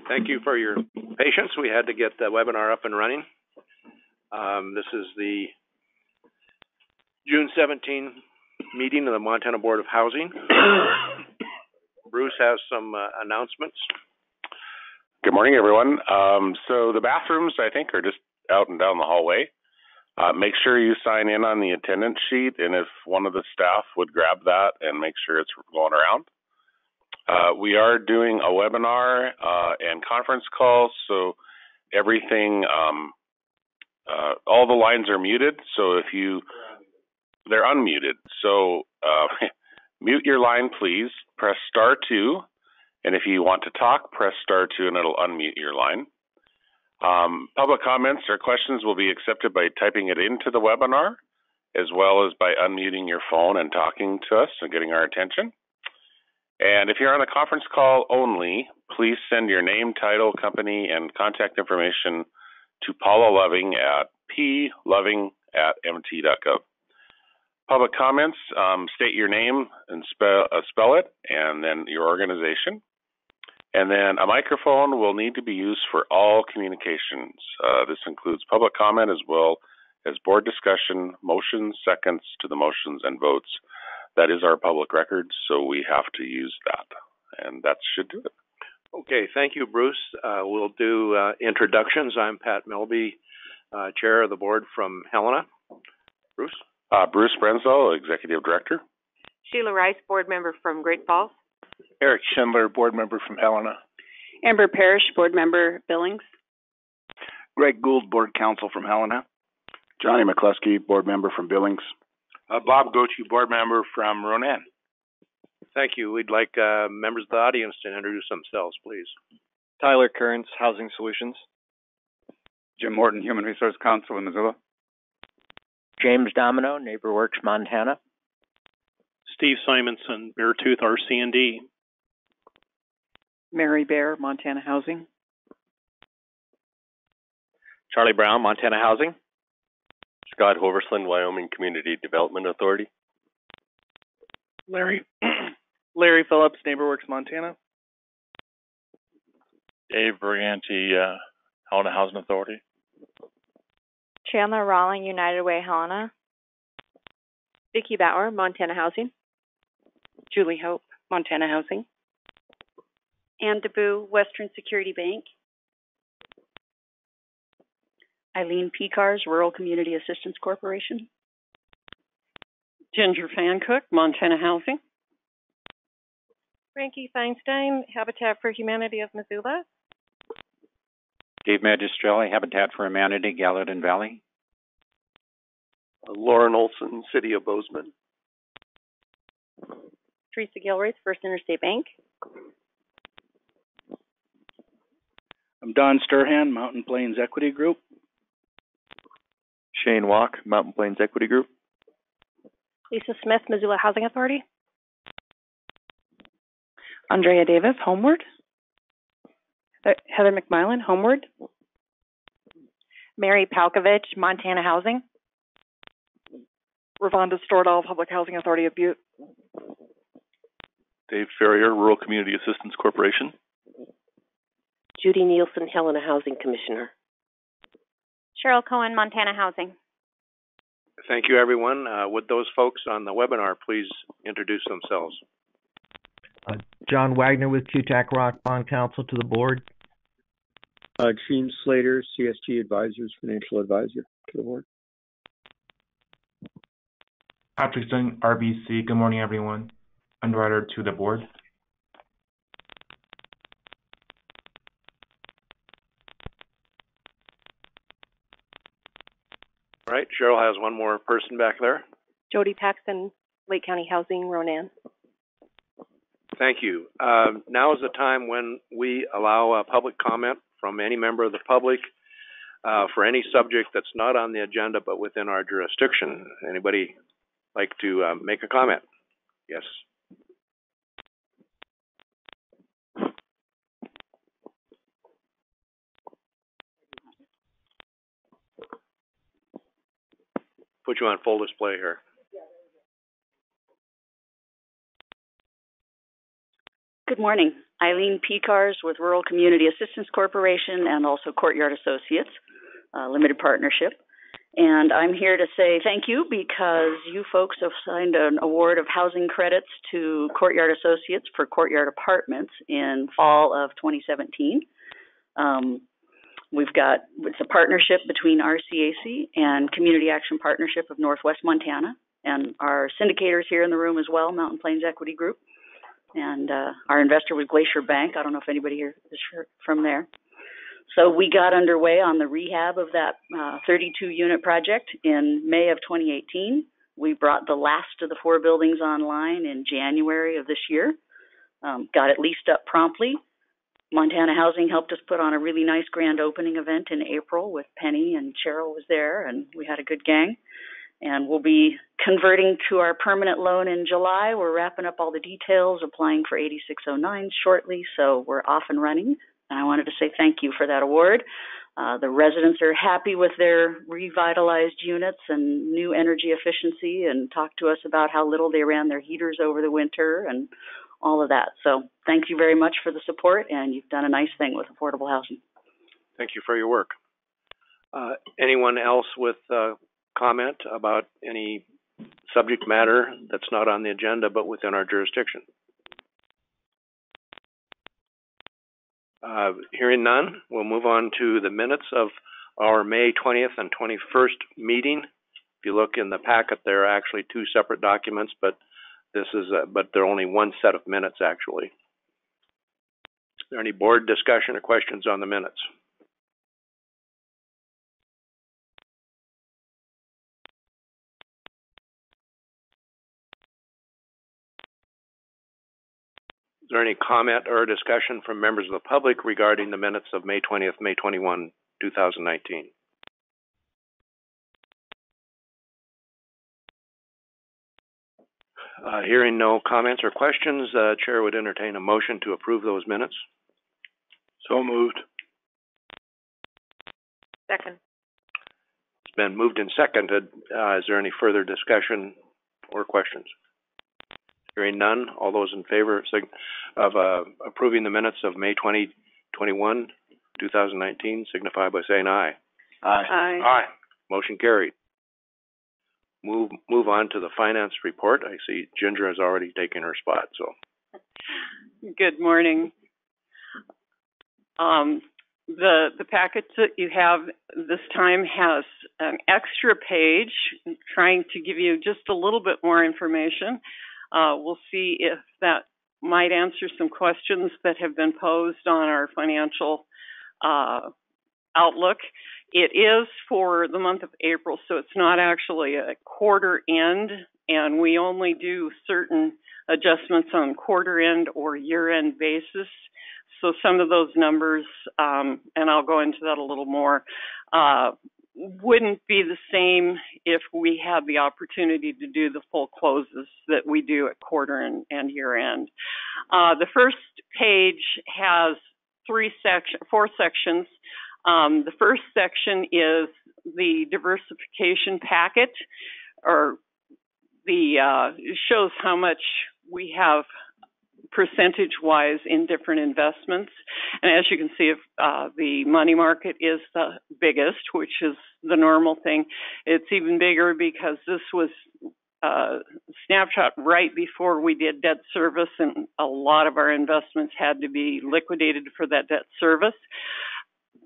Thank you for your patience. We had to get the webinar up and running. This is the June 17 meeting of the Montana Board of Housing. Bruce has some announcements. Good morning, everyone. So the bathrooms, I think, are just out and down the hallway. Make sure you sign in on the attendance sheet, and if one of the staff would grab that and make sure it's going around. We are doing a webinar and conference calls, so everything, all the lines are muted, so if they're unmuted. So mute your line, please. Press *2, and if you want to talk, press *2 and it'll unmute your line. Public comments or questions will be accepted by typing it into the webinar, as well as by unmuting your phone and talking to us and getting our attention. And if you're on a conference call only, please send your name, title, company, and contact information to Paula Loving at ploving@mt.gov. Public comments, state your name and spell it, and then your organization. And then a microphone will need to be used for all communications. This includes public comment as well as board discussion, motions, seconds to the motions, and votes. That is our public record, so we have to use that, and that should do it. Okay, thank you, Bruce. We'll do introductions. I'm Pat Melby, Chair of the Board from Helena. Bruce? Bruce Brenzel, Executive Director. Sheila Rice, Board Member from Great Falls. Eric Schindler, Board Member from Helena. Amber Parrish, Board Member, Billings. Greg Gould, Board Counsel from Helena. Johnny McCluskey, Board Member from Billings. Bob Goche, Board Member from Ronan. Thank you. We'd like members of the audience to introduce themselves, please. Tyler Kearns, Housing Solutions. Jim Morton, Human Resource Council in Missoula. James Domino, NeighborWorks, Montana. Steve Simonson, Beartooth, RC&D. Mary Bear, Montana Housing. Charlie Brown, Montana Housing. Scott Hoversland, Wyoming Community Development Authority. Larry Phillips, NeighborWorks, Montana. Dave Briganti, Helena Housing Authority. Chandler Rawling, United Way, Helena. Vicki Bauer, Montana Housing. Julie Hope, Montana Housing. Ann DeBoo, Western Security Bank. Eileen Pecars, Rural Community Assistance Corporation. Ginger Fancook, Montana Housing. Frankie Feinstein, Habitat for Humanity of Missoula. Dave Magistrelli, Habitat for Humanity, Gallatin Valley. Lauren Olson, City of Bozeman. Teresa Gilreath, First Interstate Bank. I'm Don Sturhan, Mountain Plains Equity Group. Shane Walk, Mountain Plains Equity Group. Lisa Smith, Missoula Housing Authority. Andrea Davis, Homeward. Heather McMillan, Homeward. Mary Palkovich, Montana Housing. Ravonda Stordahl, Public Housing Authority of Butte. Dave Ferrier, Rural Community Assistance Corporation. Judy Nielsen, Helena Housing Commissioner. Cheryl Cohen, Montana Housing. Thank you, everyone. Would those folks on the webinar please introduce themselves? John Wagner with QTAC Rock Bond Council to the board. Gene Slater, CSG Advisors, Financial Advisor to the board. Patrick Sung, RBC. Good morning, everyone. Underwriter to the board. All right, Cheryl has one more person back there. Jody Paxton, Lake County Housing, Ronan. Thank you. Now is the time when we allow public comment from any member of the public for any subject that's not on the agenda but within our jurisdiction. Anybody like to make a comment? Yes. Put you on full display here. Good morning. Eileen Pecars with Rural Community Assistance Corporation and also Courtyard Associates, limited partnership. And I'm here to say thank you because you folks have signed an award of housing credits to Courtyard Associates for Courtyard Apartments in fall of 2017. It's a partnership between RCAC and Community Action Partnership of Northwest Montana, and our syndicators here in the room as well, Mountain Plains Equity Group, and our investor was Glacier Bank. I don't know if anybody here is from there. So we got underway on the rehab of that 32-unit project in May of 2018. We brought the last of the 4 buildings online in January of this year, got it leased up promptly. Montana Housing helped us put on a really nice grand opening event in April with Penny, and Cheryl was there, and we had a good gang. And we'll be converting to our permanent loan in July. We're wrapping up all the details, applying for 8609 shortly, so we're off and running. And I wanted to say thank you for that award. The residents are happy with their revitalized units and new energy efficiency, and talked to us about how little they ran their heaters over the winter and all of that. So thank you very much for the support, and you've done a nice thing with affordable housing. Thank you for your work. Anyone else with comment about any subject matter that's not on the agenda but within our jurisdiction? Hearing none, we'll move on to the minutes of our May 20th and 21st meeting. If you look in the packet, there are actually 2 separate documents, but they're only one set of minutes actually. Is there any board discussion or questions on the minutes? Is there any comment or discussion from members of the public regarding the minutes of May 20th, May 21, 2019? Hearing no comments or questions, Chair would entertain a motion to approve those minutes. So moved. Second. It's been moved and seconded. Is there any further discussion or questions? Hearing none, all those in favor of approving the minutes of May 21, 2019, signify by saying aye. Aye. Aye. Aye. Motion carried. Move on to the finance report. I see Ginger has already taken her spot. So. Good morning. The package that you have this time has an extra page trying to give you just a little bit more information. We'll see if that might answer some questions that have been posed on our financial outlook. It is for the month of April, so it's not actually a quarter end, and we only do certain adjustments on quarter end or year end basis. So some of those numbers, and I'll go into that a little more, wouldn't be the same if we had the opportunity to do the full closes that we do at quarter and year end. The first page has 4 sections. The first section is the diversification packet, or it shows how much we have percentage-wise in different investments. And as you can see, if the money market is the biggest, which is the normal thing, it's even bigger because this was a snapshot right before we did debt service, and a lot of our investments had to be liquidated for that debt service.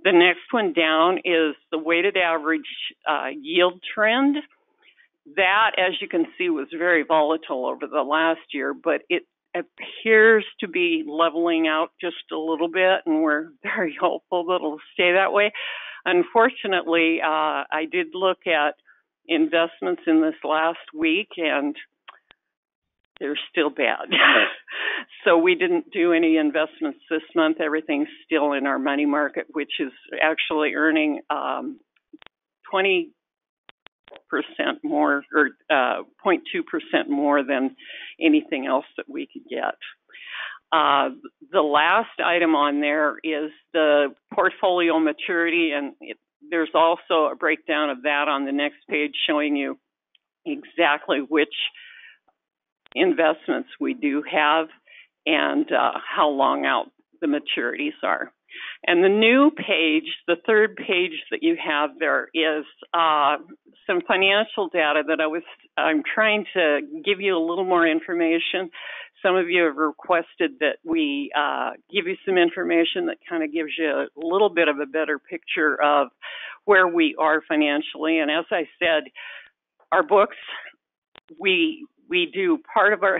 The next one down is the weighted average yield trend. That, as you can see, was very volatile over the last year, but it appears to be leveling out just a little bit, and we're very hopeful that it'll stay that way. Unfortunately, I did look at investments in this last week, and they're still bad. So we didn't do any investments this month. Everything's still in our money market, which is actually earning 20% more, or 0.2% more than anything else that we could get. The last item on there is the portfolio maturity, and there's also a breakdown of that on the next page showing you exactly which investments we do have and how long out the maturities are. And the new page, the third page that you have there, is some financial data that I'm trying to give you a little more information. Some of you have requested that we give you some information that kind of gives you a little bit of a better picture of where we are financially. And as I said, our books, we do part of our,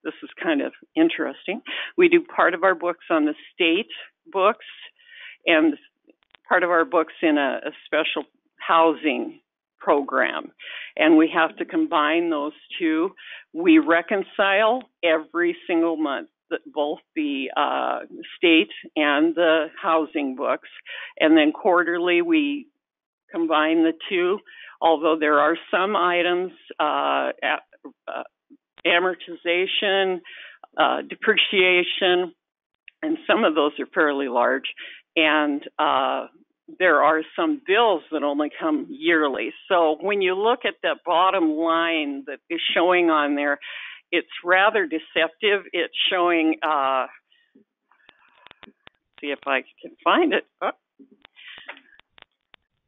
this is kind of interesting, we do part of our books on the state books and part of our books in a special housing program, and we have to combine those two. We reconcile every single month, both the state and the housing books, and then quarterly we combine the two, although there are some items, amortization, depreciation, and some of those are fairly large, and there are some bills that only come yearly. So when you look at that bottom line that is showing on there, it's rather deceptive. It's showing, see if I can find it.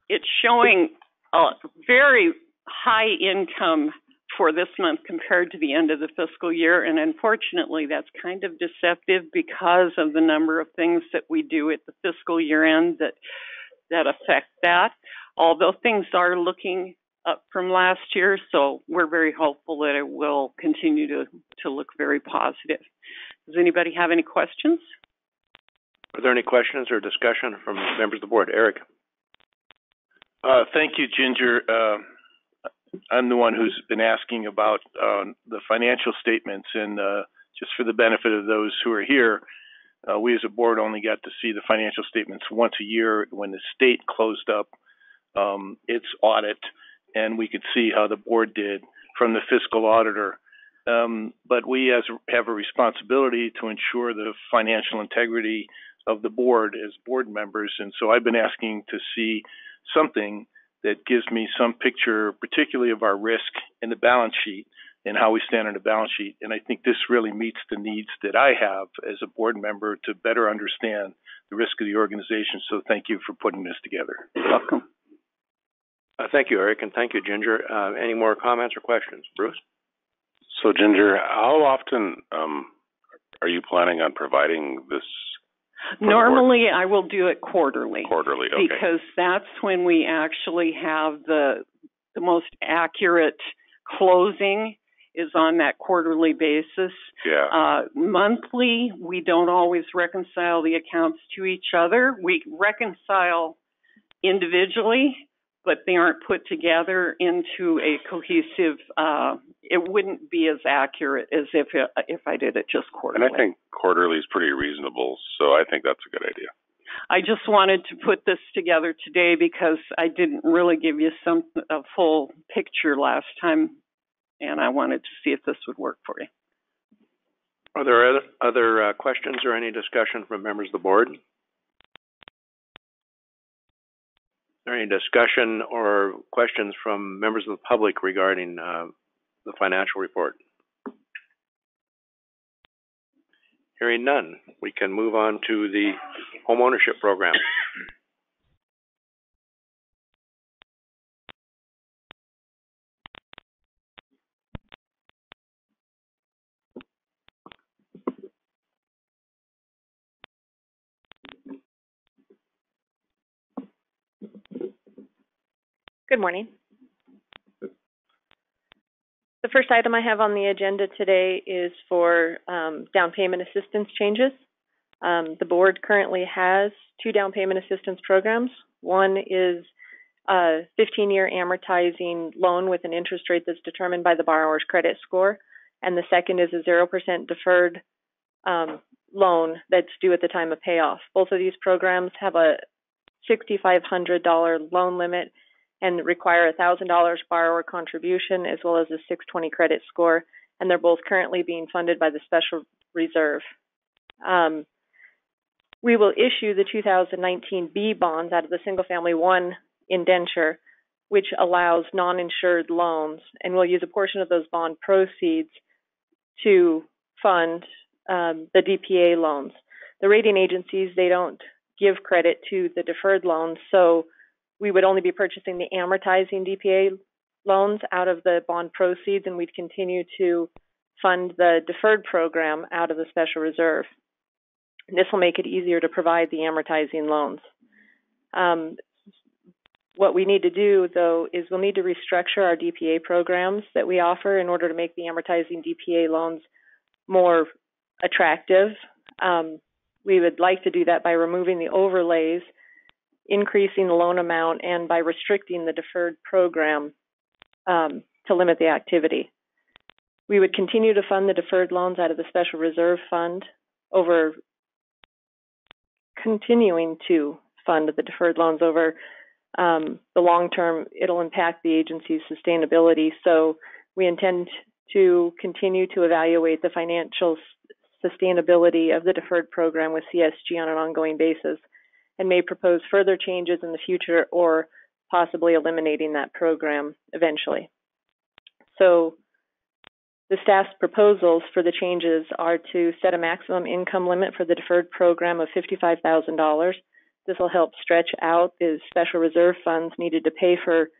It's showing a very high income for this month compared to the end of the fiscal year, and unfortunately that's kind of deceptive because of the number of things that we do at the fiscal year end that affect that, although things are looking up from last year, so we're very hopeful that it will continue to look very positive. Does anybody have any questions? Are there any questions or discussion from members of the board? Eric. Thank you, Ginger. I'm the one who's been asking about the financial statements, and just for the benefit of those who are here, we as a board only got to see the financial statements once a year when the state closed up its audit, and we could see how the board did from the fiscal auditor. But we have a responsibility to ensure the financial integrity of the board as board members, and so I've been asking to see something that gives me some picture, particularly of our risk in the balance sheet and how we stand on the balance sheet. And I think this really meets the needs that I have as a board member to better understand the risk of the organization. So thank you for putting this together. You're welcome. Thank you, Eric, and thank you, Ginger. Any more comments or questions? Bruce? So, Ginger, how often are you planning on providing this? Normally, I will do it quarterly. Quarterly, okay. Because that's when we actually have the most accurate closing is on that quarterly basis. Yeah. Monthly, we don't always reconcile the accounts to each other. We reconcile individually, but they aren't put together into a cohesive, it wouldn't be as accurate as if I did it just quarterly. And I think quarterly is pretty reasonable, so I think that's a good idea. I just wanted to put this together today because I didn't really give you a full picture last time, and I wanted to see if this would work for you. Are there other questions or any discussion from members of the board? Is there any discussion or questions from members of the public regarding the financial report? Hearing none, we can move on to the home ownership program. Good morning. The first item I have on the agenda today is for down payment assistance changes. The board currently has 2 down payment assistance programs. One is a 15-year amortizing loan with an interest rate that's determined by the borrower's credit score, and the second is a 0% deferred loan that's due at the time of payoff. Both of these programs have a $6,500 loan limit and require a $1,000 borrower contribution as well as a 620 credit score, and they're both currently being funded by the Special Reserve. We will issue the 2019 B bonds out of the Single Family 1 indenture, which allows non-insured loans, and we'll use a portion of those bond proceeds to fund the DPA loans. The rating agencies, they don't give credit to the deferred loans, so we would only be purchasing the amortizing DPA loans out of the bond proceeds, and we'd continue to fund the deferred program out of the special reserve. This will make it easier to provide the amortizing loans. What we need to do, though, is we'll need to restructure our DPA programs that we offer in order to make the amortizing DPA loans more attractive. We would like to do that by removing the overlays, increasing the loan amount, and by restricting the deferred program to limit the activity. We would continue to fund the deferred loans out of the Special Reserve Fund over continuing to fund the deferred loans over the long term. It'll impact the agency's sustainability, so we intend to continue to evaluate the financial sustainability of the deferred program with CSG on an ongoing basis, and may propose further changes in the future or possibly eliminating that program eventually. So the staff's proposals for the changes are to set a maximum income limit for the deferred program of $55,000. This will help stretch out the special reserve funds needed to pay for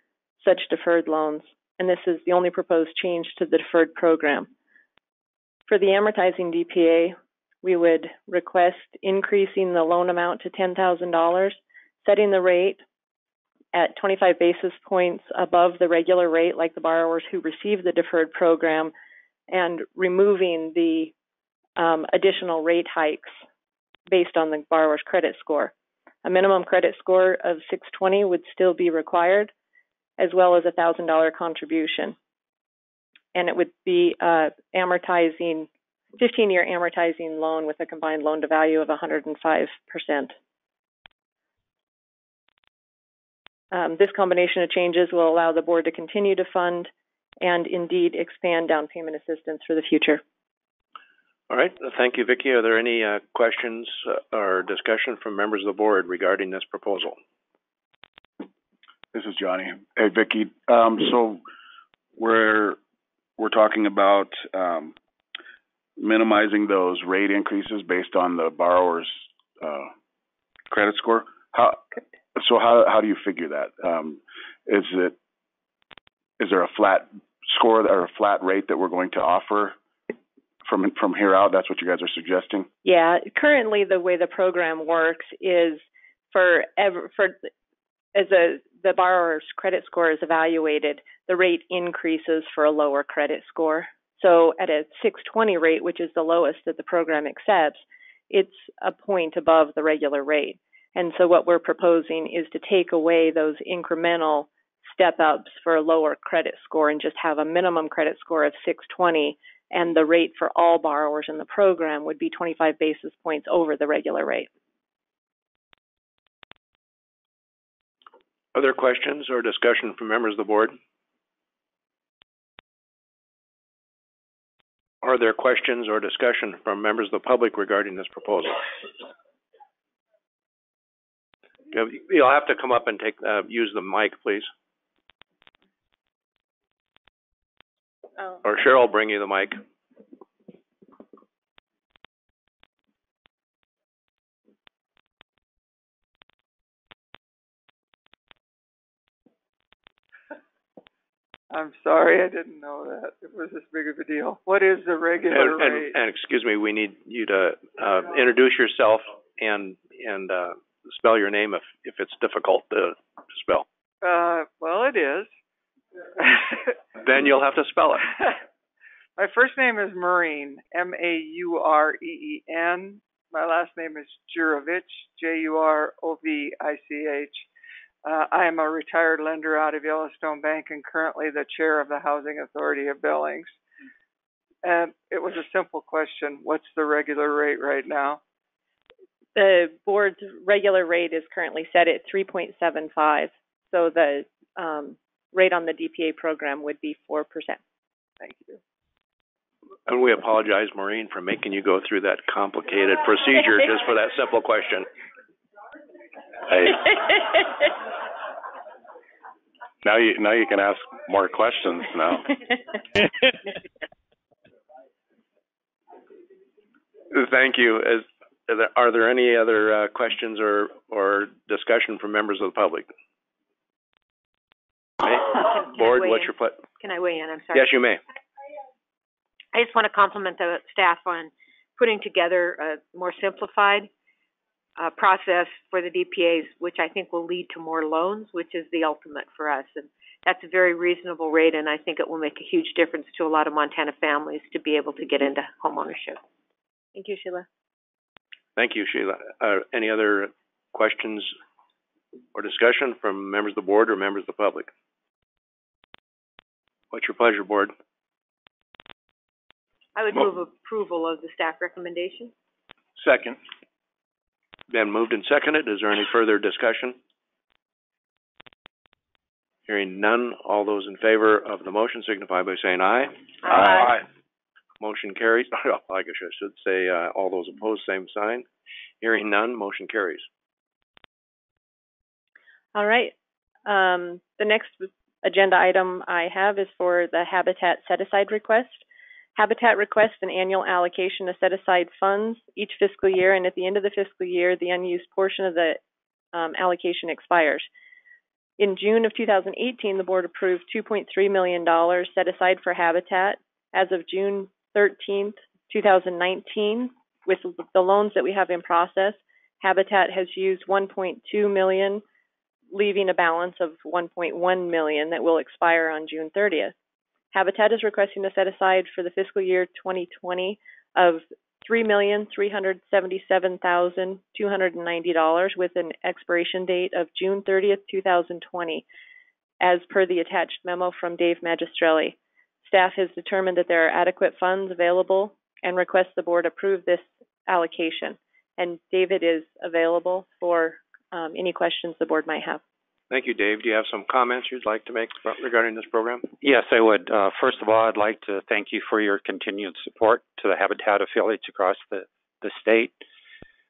such deferred loans, and this is the only proposed change to the deferred program. For the amortizing DPA, we would request increasing the loan amount to $10,000, setting the rate at 25 basis points above the regular rate, like the borrowers who receive the deferred program, and removing the additional rate hikes based on the borrower's credit score. A minimum credit score of 620 would still be required, as well as a $1,000 contribution. And it would be amortizing, 15-year amortizing loan with a combined loan to value of 105%. This combination of changes will allow the board to continue to fund and indeed expand down payment assistance for the future. All right. Thank you, Vicki. Are there any questions or discussion from members of the board regarding this proposal? This is Johnny. Hey, Vicki. So we're talking about minimizing those rate increases based on the borrower's credit score. How do you figure that? Is there a flat score or a flat rate that we're going to offer from here out? That's what you guys are suggesting? Yeah. Currently, the way the program works is the borrower's credit score is evaluated, the rate increases for a lower credit score. So at a 620 rate, which is the lowest that the program accepts, it's a point above the regular rate. And so what we're proposing is to take away those incremental step-ups for a lower credit score and just have a minimum credit score of 620, and the rate for all borrowers in the program would be 25 basis points over the regular rate. Other questions or discussion from members of the board? Are there questions or discussion from members of the public regarding this proposal? You'll have to come up and use the mic, please. Oh. Or Cheryl will bring you the mic. I'm sorry, I didn't know that it was this big of a deal. What is the regular rate? And excuse me, we need you to introduce yourself and spell your name if it's difficult to spell. Well, it is. Then you'll have to spell it. My first name is Maureen, M-A-U-R-E-E-N. My last name is Jurovich, J-U-R-O-V-I-C-H. I am a retired lender out of Yellowstone Bank and currently the chair of the Housing Authority of Billings. And it was a simple question. What's the regular rate right now? The board's regular rate is currently set at 3.75. So the rate on the DPA program would be 4%. Thank you. And we apologize, Maureen, for making you go through that complicated procedure just for that simple question. Now you can ask more questions now. Thank you. Are there any other questions or discussion from members of the public? Board, what's your Can I weigh in? I'm sorry. Yes, you may. I just want to compliment the staff on putting together a more simplified process for the DPAs, which I think will lead to more loans, which is the ultimate for us. And that's a very reasonable rate, and I think it will make a huge difference to a lot of Montana families to be able to get into homeownership. Thank you, Sheila. Thank you, Sheila. Any other questions or discussion from members of the board or members of the public? What's your pleasure, board? I would move approval of the staff recommendation. Second. Been moved and seconded. Is there any further discussion? Hearing none, all those in favor of the motion signify by saying aye. Aye. Motion carries. I guess I should say all those opposed, same sign. Hearing none, motion carries. All right. The next agenda item I have is for the Habitat set-aside request. Habitat requests an annual allocation of set-aside funds each fiscal year, and at the end of the fiscal year, the unused portion of the allocation expires. In June of 2018, the board approved $2.3 million set aside for Habitat. As of June 13th, 2019, with the loans that we have in process, Habitat has used $1.2 million, leaving a balance of $1.1 million that will expire on June 30th. Habitat is requesting a set aside for the fiscal year 2020 of $3,377,290 with an expiration date of June 30th, 2020, as per the attached memo from Dave Magistrelli. Staff has determined that there are adequate funds available and requests the board approve this allocation. And David is available for any questions the board might have. Thank you, Dave. Do you have some comments you'd like to make regarding this program? Yes, I would. First of all, I'd like to thank you for your continued support to the Habitat affiliates across the state.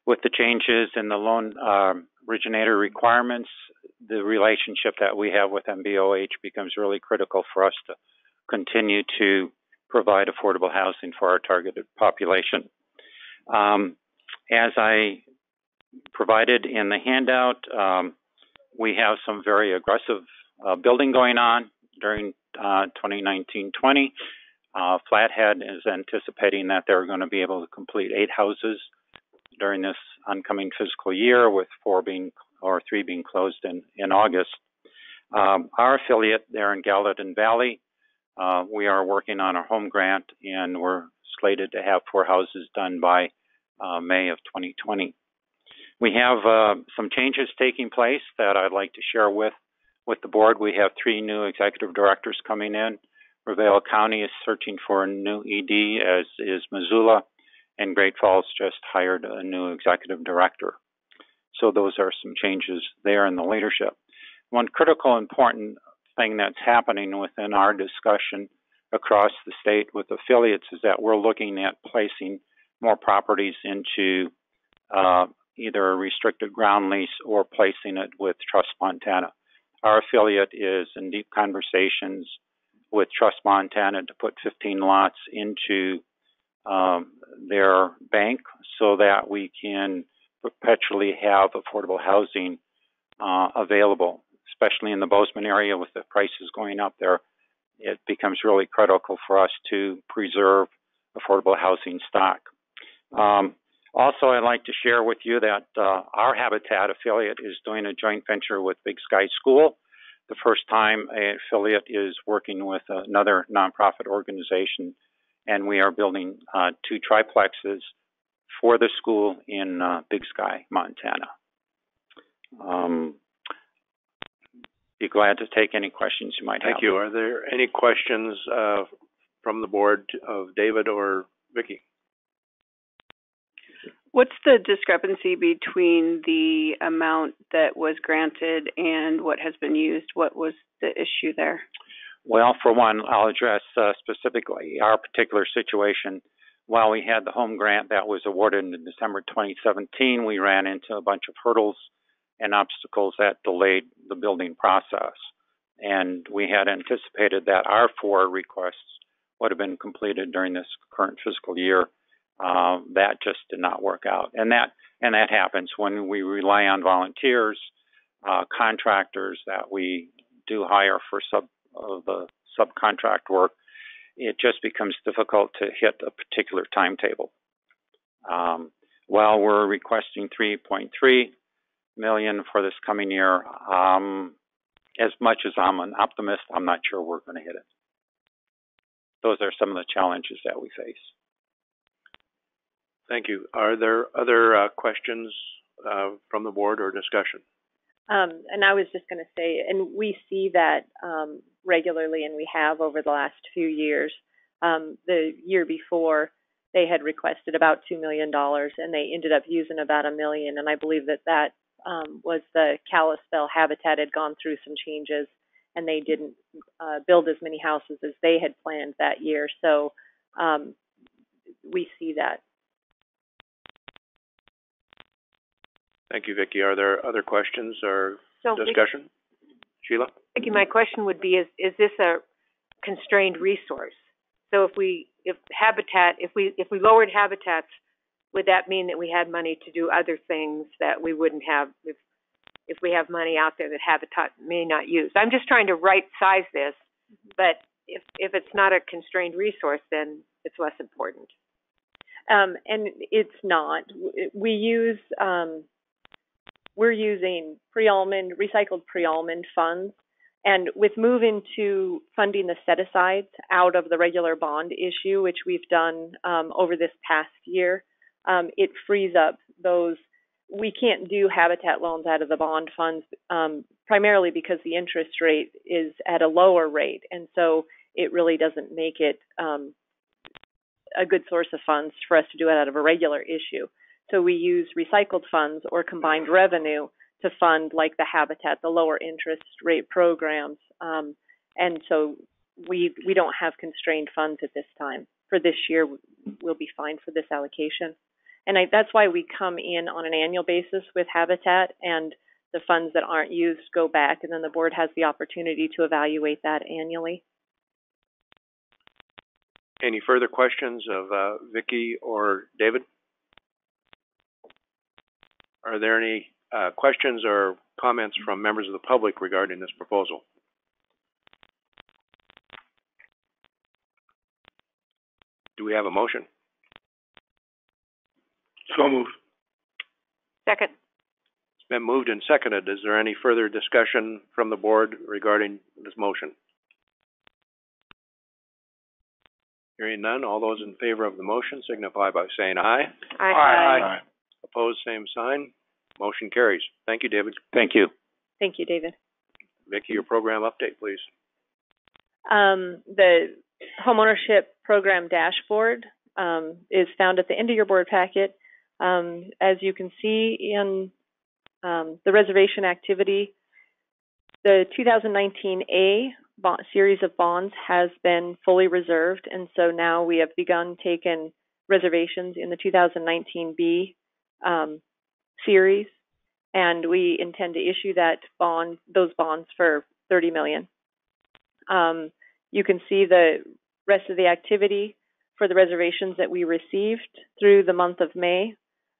With the changes in the loan originator requirements, the relationship that we have with MBOH becomes really critical for us to continue to provide affordable housing for our targeted population. As I provided in the handout, we have some very aggressive building going on during 2019-20. Flathead is anticipating that they're going to be able to complete 8 houses during this oncoming fiscal year, with 3 being closed in August. Our affiliate there in Gallatin Valley, we are working on our home grant, and we're slated to have 4 houses done by May of 2020. We have some changes taking place that I'd like to share with the board. We have 3 new executive directors coming in. Revelle County is searching for a new ED, as is Missoula, and Great Falls just hired a new executive director. So those are some changes there in the leadership. One critical important thing that's happening within our discussion across the state with affiliates is that we're looking at placing more properties into either a restricted ground lease or placing it with Trust Montana. Our affiliate is in deep conversations with Trust Montana to put 15 lots into their bank so that we can perpetually have affordable housing available, especially in the Bozeman area with the prices going up there. It becomes really critical for us to preserve affordable housing stock. Also, I'd like to share with you that our Habitat affiliate is doing a joint venture with Big Sky School. The first time an affiliate is working with another nonprofit organization, and we are building 2 triplexes for the school in Big Sky, Montana. Be glad to take any questions you might have. Thank you. Are there any questions from the board of David or Vicki? What's the discrepancy between the amount that was granted and what has been used? What was the issue there? Well, for one, I'll address specifically our particular situation. While we had the home grant that was awarded in December 2017, we ran into a bunch of hurdles and obstacles that delayed the building process. And we had anticipated that our 4 requests would have been completed during this current fiscal year. That just did not work out. And that happens when we rely on volunteers, contractors that we do hire for the subcontract work. It just becomes difficult to hit a particular timetable. While we're requesting $3.3 million for this coming year, as much as I'm an optimist, I'm not sure we're going to hit it. Those are some of the challenges that we face. Thank you. Are there other questions from the board or discussion? And I was just going to say, and we see that regularly, and we have over the last few years. The year before, they had requested about $2 million, and they ended up using about $1 million. And I believe that was the Kalispell Habitat had gone through some changes, and they didn't build as many houses as they had planned that year. So we see that. Thank you, Vicki. Are there other questions or discussion? Sheila? Vicki, my question would be: Is this a constrained resource? So if we lowered habitats, would that mean that we had money to do other things that we wouldn't have if we have money out there that habitat may not use? I'm just trying to right size this, but if it's not a constrained resource, then it's less important. And it's not. We're using recycled pre-almond funds. And with moving to funding the set-asides out of the regular bond issue, which we've done over this past year, it frees up those. We can't do habitat loans out of the bond funds primarily because the interest rate is at a lower rate. And so it really doesn't make it a good source of funds for us to do it out of a regular issue. So we use recycled funds or combined revenue to fund like the habitat, the lower interest rate programs. And so we don't have constrained funds at this time. For this year, we'll be fine for this allocation. And that's why we come in on an annual basis with habitat, and the funds that aren't used go back, and then the board has the opportunity to evaluate that annually. Any further questions of Vicki or David? Are there any questions or comments from members of the public regarding this proposal? Do we have a motion? So moved. Second. It's been moved and seconded. Is there any further discussion from the board regarding this motion? Hearing none, all those in favor of the motion signify by saying aye. Aye. Aye. Opposed, same sign. Motion carries. Thank you, David. Thank you. Thank you, David. Vicki, your program update, please. The homeownership program dashboard is found at the end of your board packet. As you can see in the reservation activity, the 2019A series of bonds has been fully reserved, and so now we have begun taking reservations in the 2019B series, and we intend to issue those bonds for $30 million. You can see the rest of the activity for the reservations that we received through the month of May,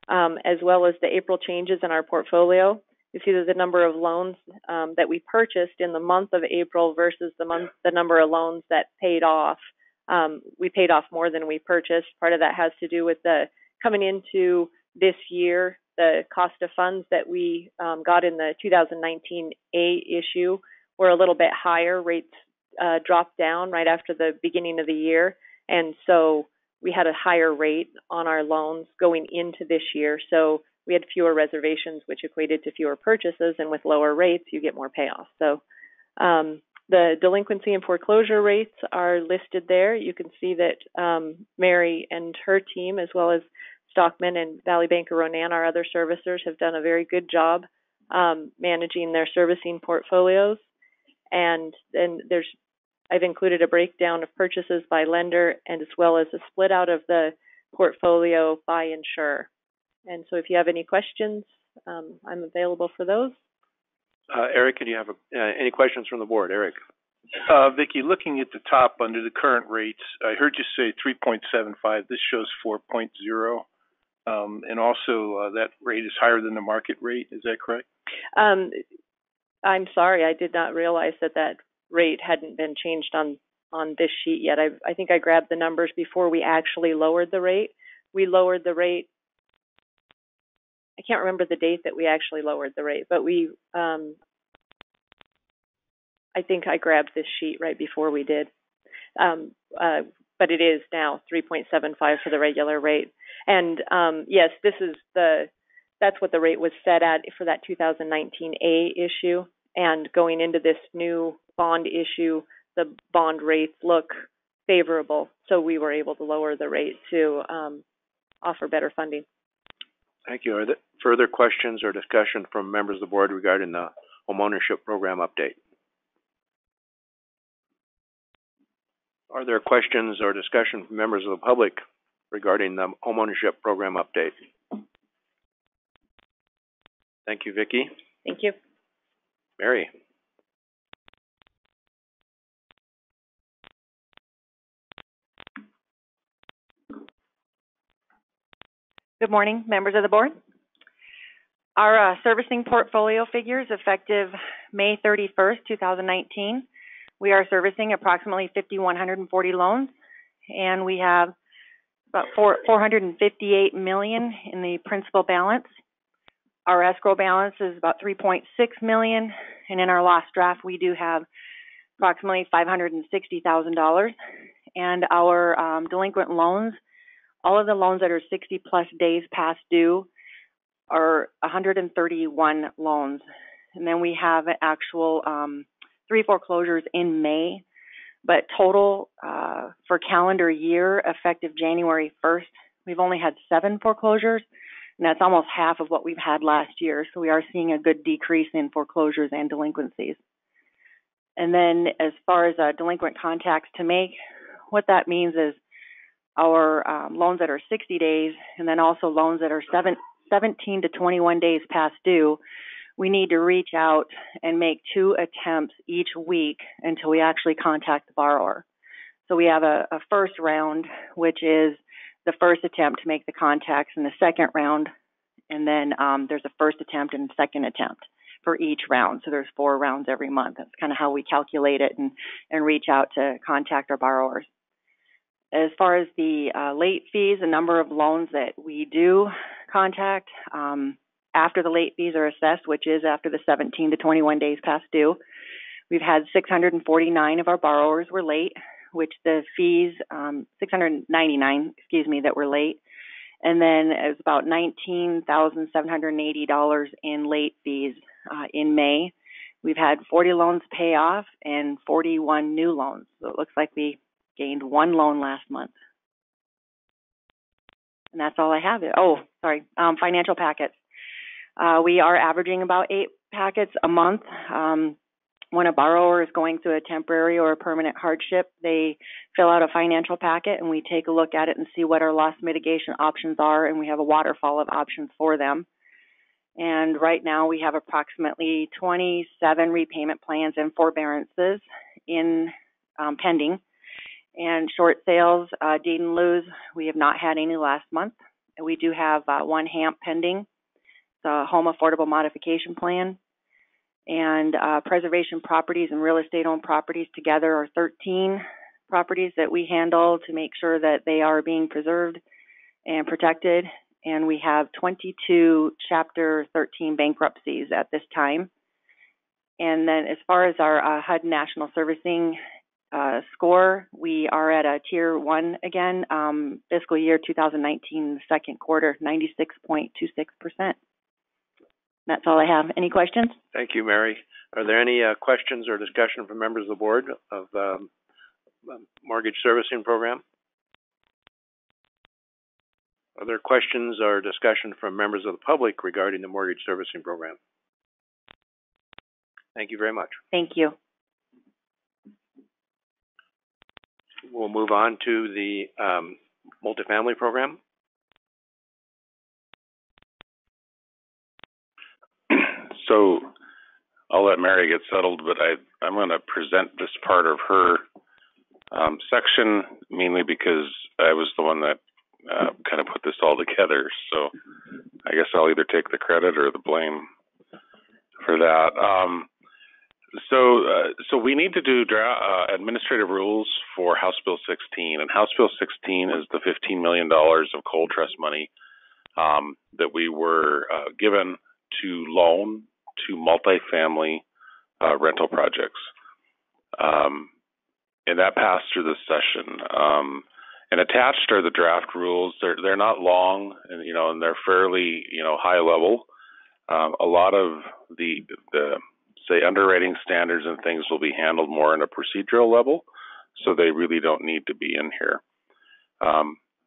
as well as the April changes in our portfolio. You see that the number of loans that we purchased in the month of April versus the number of loans that paid off. We paid off more than we purchased. Part of that has to do with the coming into this year, the cost of funds that we got in the 2019A issue were a little bit higher. Rates dropped down right after the beginning of the year. And so we had a higher rate on our loans going into this year. So we had fewer reservations, which equated to fewer purchases. And with lower rates, you get more payoffs. So the delinquency and foreclosure rates are listed there. You can see that Mary and her team, as well as Stockman and Valley Bank of Ronan, our other servicers, have done a very good job managing their servicing portfolios. And then I've included a breakdown of purchases by lender, and as well as a split out of the portfolio by insurer. And so if you have any questions, I'm available for those. Eric, can you have any questions from the board? Eric. Vicki, looking at the top under the current rates, I heard you say 3.75. This shows 4.0. And also that rate is higher than the market rate. Is that correct? I'm sorry, I did not realize that rate hadn't been changed on this sheet yet. I think I grabbed the numbers before we actually lowered the rate. We lowered the rate. I can't remember the date that we actually lowered the rate, but I think I grabbed this sheet right before we did. But it is now 3.75 for the regular rate. And yes, that's what the rate was set at for that 2019A issue. And going into this new bond issue, the bond rates look favorable. So we were able to lower the rate to offer better funding. Thank you. Are there further questions or discussion from members of the board regarding the homeownership program update? Are there questions or discussion from members of the public regarding the homeownership program update? Thank you, Vicki. Thank you. Mary. Good morning, members of the board. Our servicing portfolio figures effective May 31st, 2019. We are servicing approximately 5,140 loans, and we have about $458 million in the principal balance. Our escrow balance is about $3.6 million, and in our last draft, we do have approximately $560,000. And our delinquent loans, all of the loans that are 60-plus days past due, are 131 loans. And then we have actual 3 foreclosures in May, but total for calendar year effective January 1st, we've only had 7 foreclosures, and that's almost half of what we've had last year. So we are seeing a good decrease in foreclosures and delinquencies. And then as far as delinquent contacts to make, what that means is our loans that are 60 days and then also loans that are 17 to 21 days past due, we need to reach out and make 2 attempts each week until we actually contact the borrower. So we have a first round, which is the first attempt to make the contacts, and the second round, and then there's a first attempt and a second attempt for each round. So there's 4 rounds every month. That's kind of how we calculate it and reach out to contact our borrowers. As far as the late fees, the number of loans that we do contact after the late fees are assessed, which is after the 17 to 21 days past due, we've had 649 of our borrowers were late, which the fees, 699, that were late. And then it was about $19,780 in late fees in May. We've had 40 loans pay off and 41 new loans. So it looks like we gained 1 loan last month. And that's all I have. Oh, sorry, financial packets. We are averaging about 8 packets a month. When a borrower is going through a temporary or a permanent hardship, they fill out a financial packet and we take a look at it and see what our loss mitigation options are, and we have a waterfall of options for them. And right now we have approximately 27 repayment plans and forbearances in pending. And short sales, deed and lieu, we have not had any last month. We do have 1 HAMP pending, the Home Affordable Modification Plan. And preservation properties and real estate owned properties together are 13 properties that we handle to make sure that they are being preserved and protected. And we have 22 Chapter 13 bankruptcies at this time. And then as far as our HUD National Servicing score, we are at a Tier 1 again, fiscal year 2019, second quarter, 96.26%. That's all I have. Any questions? Thank you, Mary. Are there any questions or discussion from members of the board of the mortgage servicing program? Are there questions or discussion from members of the public regarding the mortgage servicing program? Thank you very much. Thank you. We'll move on to the multifamily program. So I'll let Mary get settled, but I'm going to present this part of her section mainly because I was the one that kind of put this all together. So I guess I'll either take the credit or the blame for that. So we need to do administrative rules for House Bill 16, and House Bill 16 is the $15 million of coal trust money that we were given to loan to multifamily rental projects. And that passed through this session. And attached are the draft rules. They're not long, and and they're fairly high level. A lot of the say underwriting standards and things will be handled more in a procedural level, so they really don't need to be in here.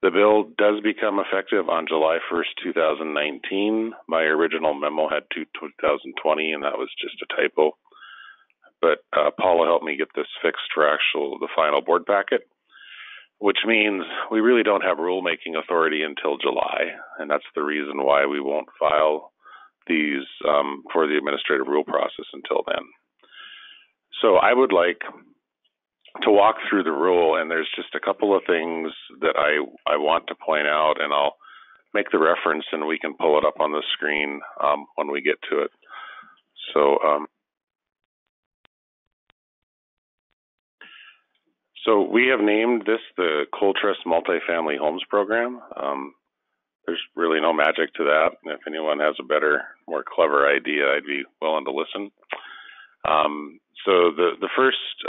The bill does become effective on July 1st, 2019. My original memo had 2020, and that was just a typo. But Paula helped me get this fixed for the final board packet, which means we really don't have rulemaking authority until July, and that's the reason why we won't file these for the administrative rule process until then. So I would like to walk through the rule, and there's just a couple of things that I want to point out, and I'll make the reference and we can pull it up on the screen when we get to it. So we have named this the Coal Trust Multifamily Homes Program. There's really no magic to that. If anyone has a better, more clever idea, I'd be willing to listen. So the first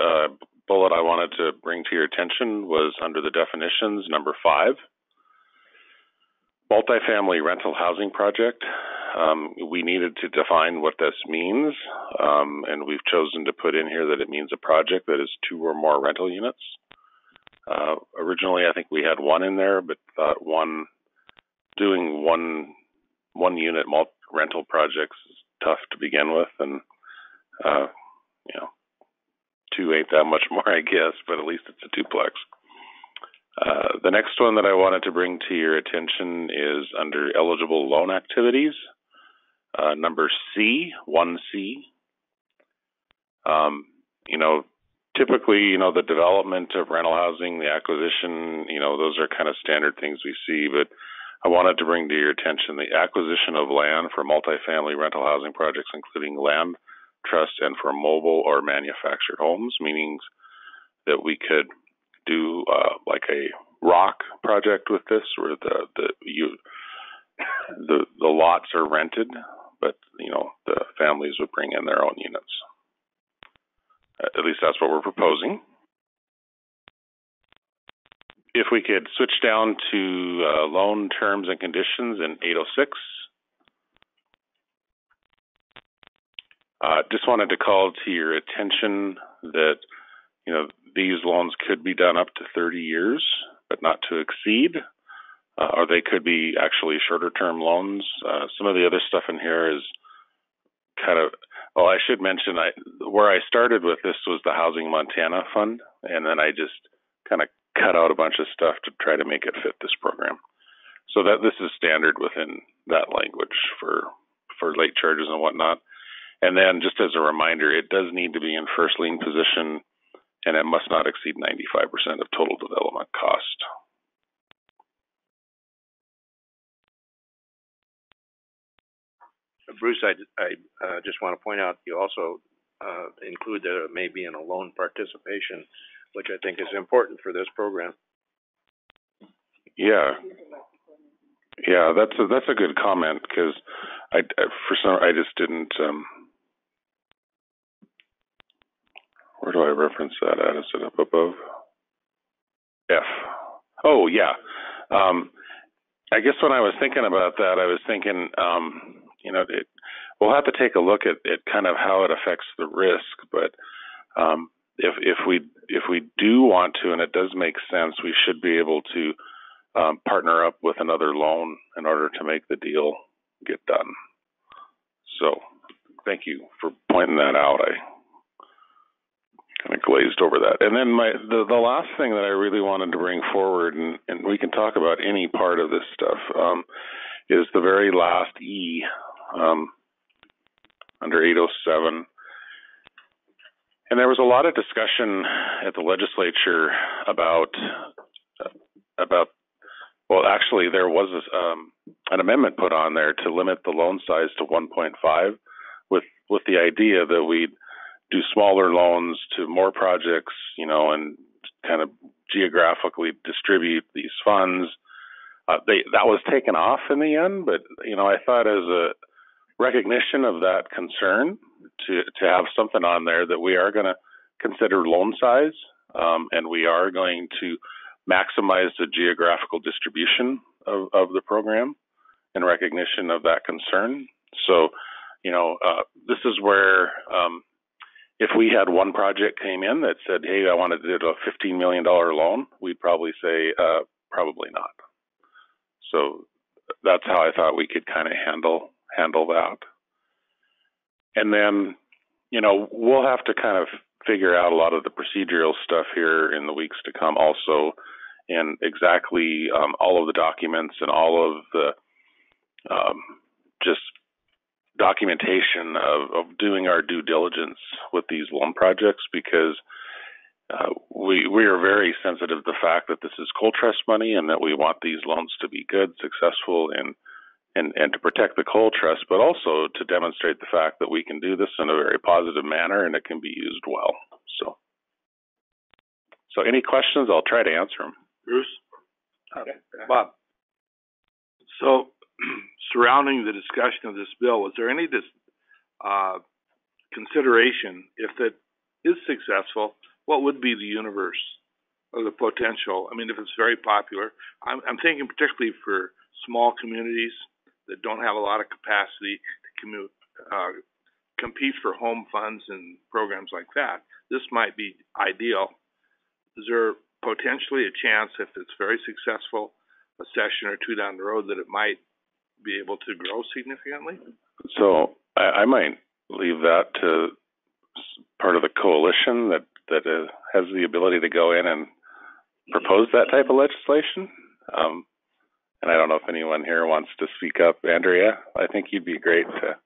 bullet I wanted to bring to your attention was under the definitions, number 5. Multifamily rental housing project. We needed to define what this means, and we've chosen to put in here that it means a project that is 2 or more rental units. Originally, I think we had 1 in there, but thought doing one unit rental projects is tough to begin with, and 2 ain't that much more, I guess, but at least it's a duplex. The next one that I wanted to bring to your attention is under eligible loan activities, number C, 1C. Typically, the development of rental housing, the acquisition, those are kind of standard things we see, but I wanted to bring to your attention the acquisition of land for multifamily rental housing projects, including land trust and for mobile or manufactured homes, meaning that we could do like a rock project with this, where the lots are rented, but the families would bring in their own units. At least that's what we're proposing. If we could switch down to loan terms and conditions in 806. Just wanted to call to your attention that, these loans could be done up to 30 years, but not to exceed, or they could be actually shorter term loans. Some of the other stuff in here is kind of, I should mention, where I started with this was the Housing Montana Fund, and then I just kind of cut out a bunch of stuff to try to make it fit this program. So that this is standard within that language for late charges and whatnot. And then just as a reminder, it does need to be in first lien position, and it must not exceed 95% of total development cost. Bruce, I just want to point out, you also include that it may be in a loan participation, which I think is important for this program. Yeah, that's a good comment, because I just didn't. Where do I reference that at? Is it up above? F. Oh, yeah. I guess when I was thinking about that, I was thinking, we'll have to take a look at kind of how it affects the risk. But if we do want to, and it does make sense, we should be able to partner up with another loan in order to make the deal get done. So thank you for pointing that out. I kind of glazed over that. And then the last thing that I really wanted to bring forward, and we can talk about any part of this stuff, is the very last E under 807. And there was a lot of discussion at the legislature about well, actually, there was an amendment put on there to limit the loan size to 1.5, with the idea that we'd do smaller loans to more projects, you know, and kind of geographically distribute these funds. That was taken off in the end, but you know, I thought as a recognition of that concern to have something on there that we are going to consider loan size, and we are going to maximize the geographical distribution of the program in recognition of that concern. So, you know, this is where if we had one project came in that said, hey, I want to do a $15 million loan, we'd probably say, probably not. So that's how I thought we could kind of handle that. And then, you know, we'll have to kind of figure out a lot of the procedural stuff here in the weeks to come also, and exactly all of the documents and all of the just documentation of doing our due diligence with these loan projects, because we are very sensitive to the fact that this is coal trust money and that we want these loans to be good, successful, and to protect the coal trust, but also to demonstrate the fact that we can do this in a very positive manner and it can be used well. So any questions, I'll try to answer them. Bruce? Okay. Bob? So, surrounding the discussion of this bill, was there any consideration, if it is successful, what would be the universe of the potential? I mean, if it's very popular, I'm thinking particularly for small communities that don't have a lot of capacity to compete for home funds and programs like that. This might be ideal. Is there potentially a chance, if it's very successful, a session or two down the road, that it might be able to grow significantly? So I might leave that to part of the coalition that has the ability to go in and propose that type of legislation. And I don't know if anyone here wants to speak up. Andrea, I think you'd be great to.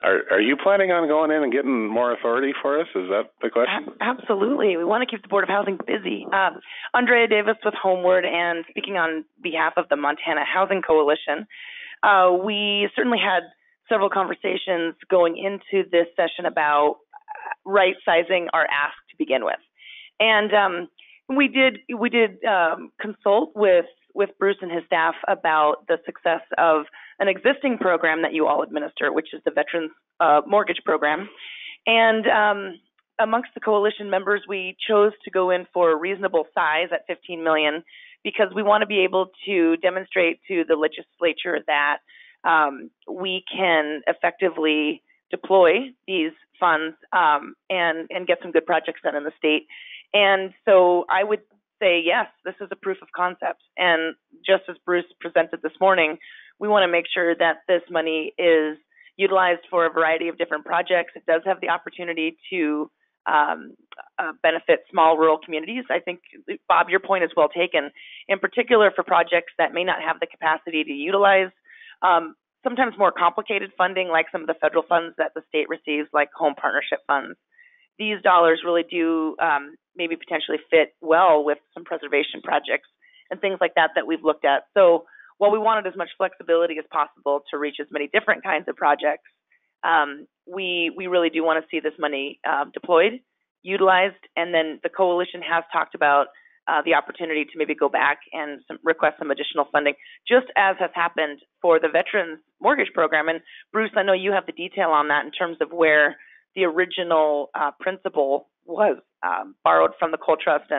Are you planning on going in and getting more authority for us? Is that the question? Absolutely. We want to keep the Board of Housing busy. Andrea Davis with Homeward, and speaking on behalf of the Montana Housing Coalition, we certainly had several conversations going into this session about right-sizing our ask to begin with. And we did consult with Bruce and his staff about the success of an existing program that you all administer, which is the Veterans Mortgage Program. And amongst the coalition members, we chose to go in for a reasonable size at $15 million because we want to be able to demonstrate to the legislature that we can effectively deploy these funds and get some good projects done in the state. And so I would say, yes, this is a proof of concept. And just as Bruce presented this morning, we want to make sure that this money is utilized for a variety of different projects. It does have the opportunity to benefit small rural communities. I think, Bob, your point is well taken, in particular for projects that may not have the capacity to utilize sometimes more complicated funding, like some of the federal funds that the state receives, like home partnership funds. These dollars really do maybe potentially fit well with some preservation projects and things like that we've looked at. So while we wanted as much flexibility as possible to reach as many different kinds of projects, we really do want to see this money deployed, utilized, and then the coalition has talked about the opportunity to maybe go back and request some additional funding, just as has happened for the Veterans Mortgage Program. And Bruce, I know you have the detail on that in terms of where the original principal was borrowed from the coal trust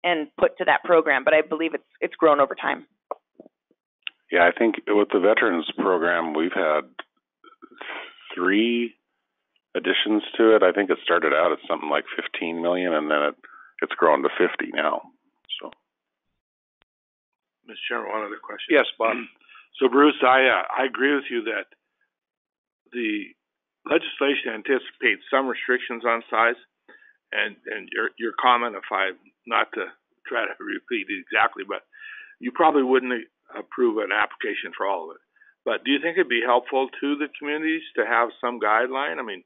and put to that program, but I believe it's grown over time. Yeah, I think with the Veterans Program, we've had 3 additions to it. I think it started out at something like 15 million, and then it's grown to 50 now. So, Mr. Chairman, one other question. Yes, Bob. So, Bruce, I agree with you that the legislation anticipates some restrictions on size, and your comment, if I not to try to repeat it exactly, but you probably wouldn't approve an application for all of it. But do you think it'd be helpful to the communities to have some guideline? I mean,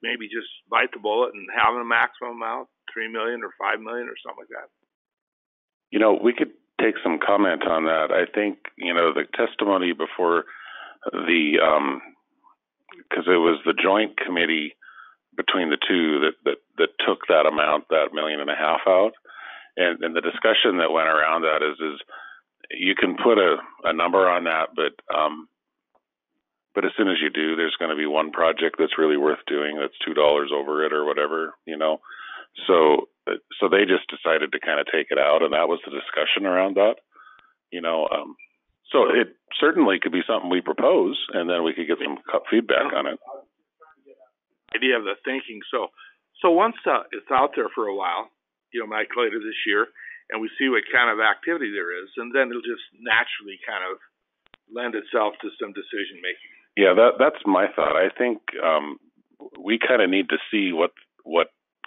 maybe just bite the bullet and have a maximum amount, 3 million or 5 million or something like that. We could take some comment on that. I think, the testimony before because it was the joint committee between the two that took that amount, that $1.5 million out. And the discussion that went around that is you can put a number on that, but as soon as you do, there's going to be one project that's really worth doing that's $2 over it or whatever, So they just decided to kind of take it out, and that was the discussion around that, So it certainly could be something we propose, and then we could get some feedback on it. Idea of the thinking. So once it's out there for a while, like later this year, and we see what kind of activity there is, and then it'll just naturally kind of lend itself to some decision making. Yeah, that's my thought. I think we kind of need to see what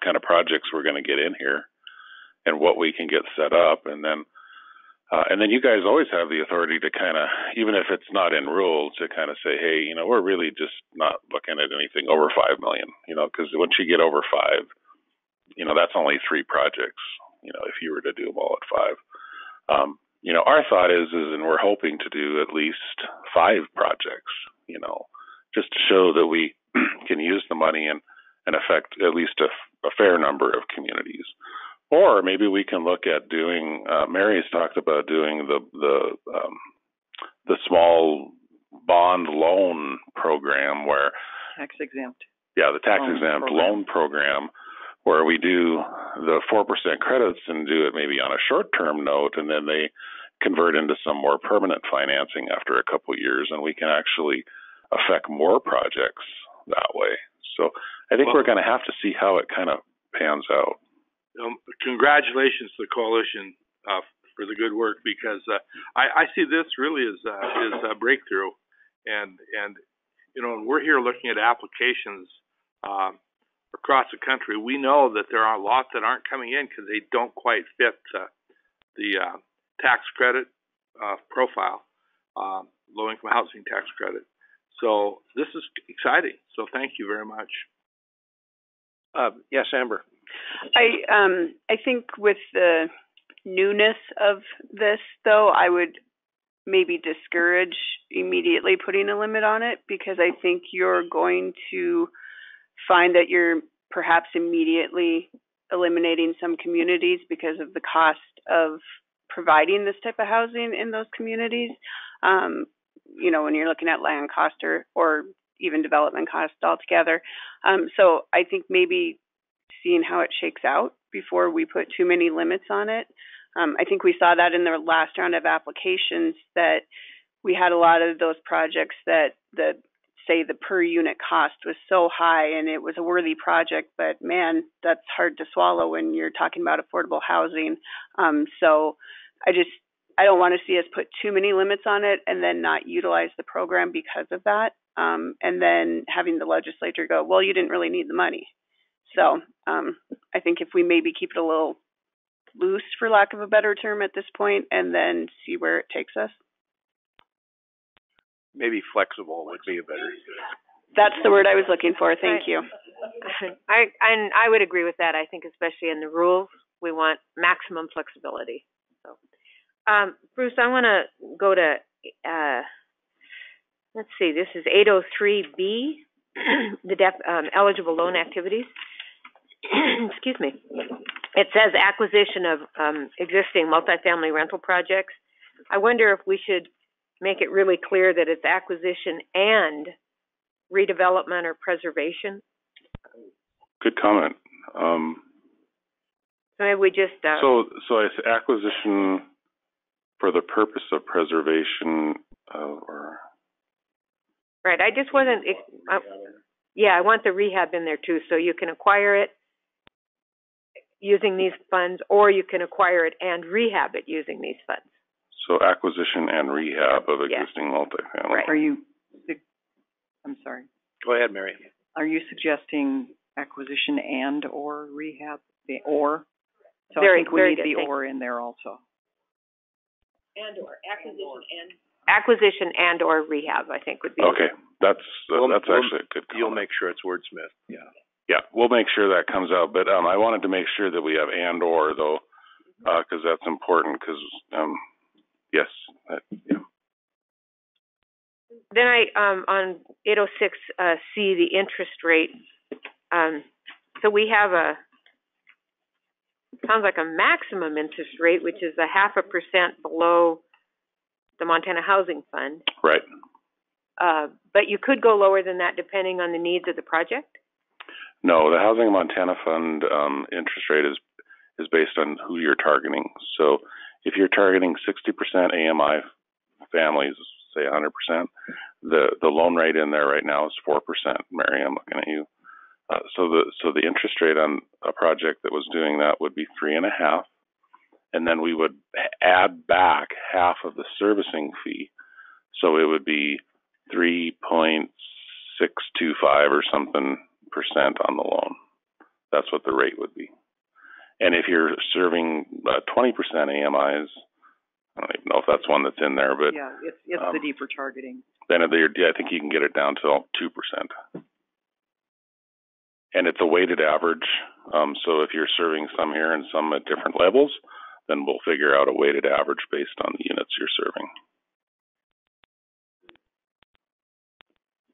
kind of projects we're going to get in here and what we can get set up, and then you guys always have the authority to kind of, even if it's not in rules, to kind of say, hey, we're really just not looking at anything over 5 million, because once you get over 5, that's only 3 projects, if you were to do them all at 5. Our thought is, and we're hoping to do at least 5 projects, just to show that we can use the money and affect at least a fair number of communities. Or maybe we can look at doing. Mary's talked about doing the small bond loan program where tax exempt. Yeah, the tax exempt loan program where we do the 4% credits and do it maybe on a short-term note, and then they convert into some more permanent financing after a couple of years, and we can actually affect more projects that way. So I think we're going to have to see how it kind of pans out. Congratulations to the coalition for the good work, because I see this really as a breakthrough, and we're here looking at applications across the country. We know that there are lots that aren't coming in because they don't quite fit the tax credit profile, low-income housing tax credit. So this is exciting. So thank you very much. Yes, Amber. I think with the newness of this, though, I would maybe discourage immediately putting a limit on it, because I think you're going to find that you're perhaps immediately eliminating some communities because of the cost of providing this type of housing in those communities. When you're looking at land cost or even development cost altogether. So I think maybe seeing how it shakes out before we put too many limits on it. I think we saw that in the last round of applications, that we had a lot of those projects that say the per unit cost was so high and it was a worthy project, but man, that's hard to swallow when you're talking about affordable housing. So I don't want to see us put too many limits on it and then not utilize the program because of that. And then having the legislature go, well, you didn't really need the money. So I think if we maybe keep it a little loose, for lack of a better term, at this point, and then see where it takes us. Maybe flexible would be a better. That's the word I was looking for. Thank you. I would agree with that. I think especially in the rules, we want maximum flexibility. So, Bruce, I want to go to, let's see, this is 803B, the eligible loan activities. Excuse me. It says acquisition of existing multifamily rental projects. I wonder if we should make it really clear that it's acquisition and redevelopment or preservation. Good comment. So maybe we just so it's acquisition for the purpose of preservation or right. I just wasn't. I want the rehab in there too, so you can acquire it using these funds, or you can acquire it and rehab it using these funds. So acquisition and rehab of existing multifamily. Right. Are you? I'm sorry. Go ahead, Mary. Are you suggesting acquisition and or rehab? The or? So Very, I think we very need good. the or in there also. And or acquisition and acquisition and or rehab, I think would be. Okay, that's actually a good comment. You'll make sure it's wordsmith, yeah. Yeah, we'll make sure that comes out, but I wanted to make sure that we have and or though, because that's important. Because yes, yeah. Then on 806 C, the interest rate. So we have sounds like a maximum interest rate, which is 0.5% below the Montana Housing Fund. Right. But you could go lower than that depending on the needs of the project? No, the Housing Montana Fund interest rate is based on who you're targeting. So if you're targeting 60% AMI families, say 100%, the loan rate in there right now is 4%. Mary, I'm looking at you. So the interest rate on a project that was doing that would be 3.5%, and then we would add back half of the servicing fee, so it would be 3.625 or something percent on the loan. That's what the rate would be. And if you're serving 20% AMIs, I don't even know if that's one that's in there, but yeah, it's the deeper targeting. Then I think you can get it down to 2%. And it's a weighted average. So if you're serving some here and some at different levels, then we'll figure out a weighted average based on the units you're serving.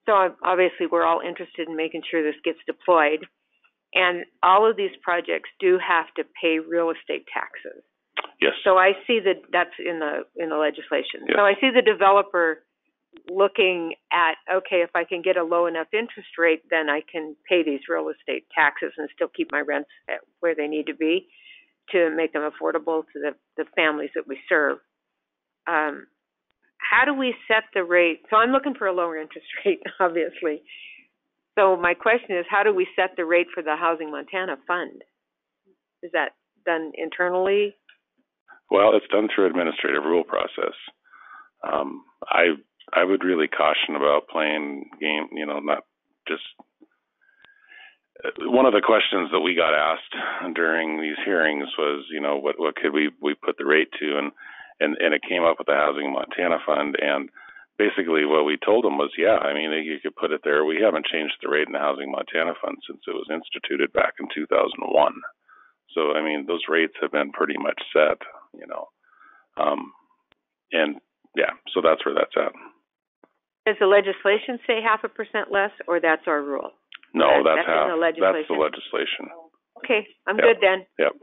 So obviously we're all interested in making sure this gets deployed. And all of these projects do have to pay real estate taxes. Yes. So I see that that's in the legislation. Yes. So I see the developer looking at, okay, if I can get a low enough interest rate, then I can pay these real estate taxes and still keep my rents at where they need to be to make them affordable to the families that we serve. How do we set the rate? So I'm looking for a lower interest rate, obviously. So my question is, how do we set the rate for the Housing Montana Fund? Is that done internally? Well, it's done through administrative rule process. I would really caution about playing game, not just one of the questions that we got asked during these hearings was, what could we put the rate to? And it came up with the Housing Montana Fund. And basically what we told them was, you could put it there. We haven't changed the rate in the Housing Montana Fund since it was instituted back in 2001. So, those rates have been pretty much set, so that's where that's at. Does the legislation say 0.5% less, or that's our rule? No, that's in the legislation. That's the legislation. Okay, I'm good then. Yep.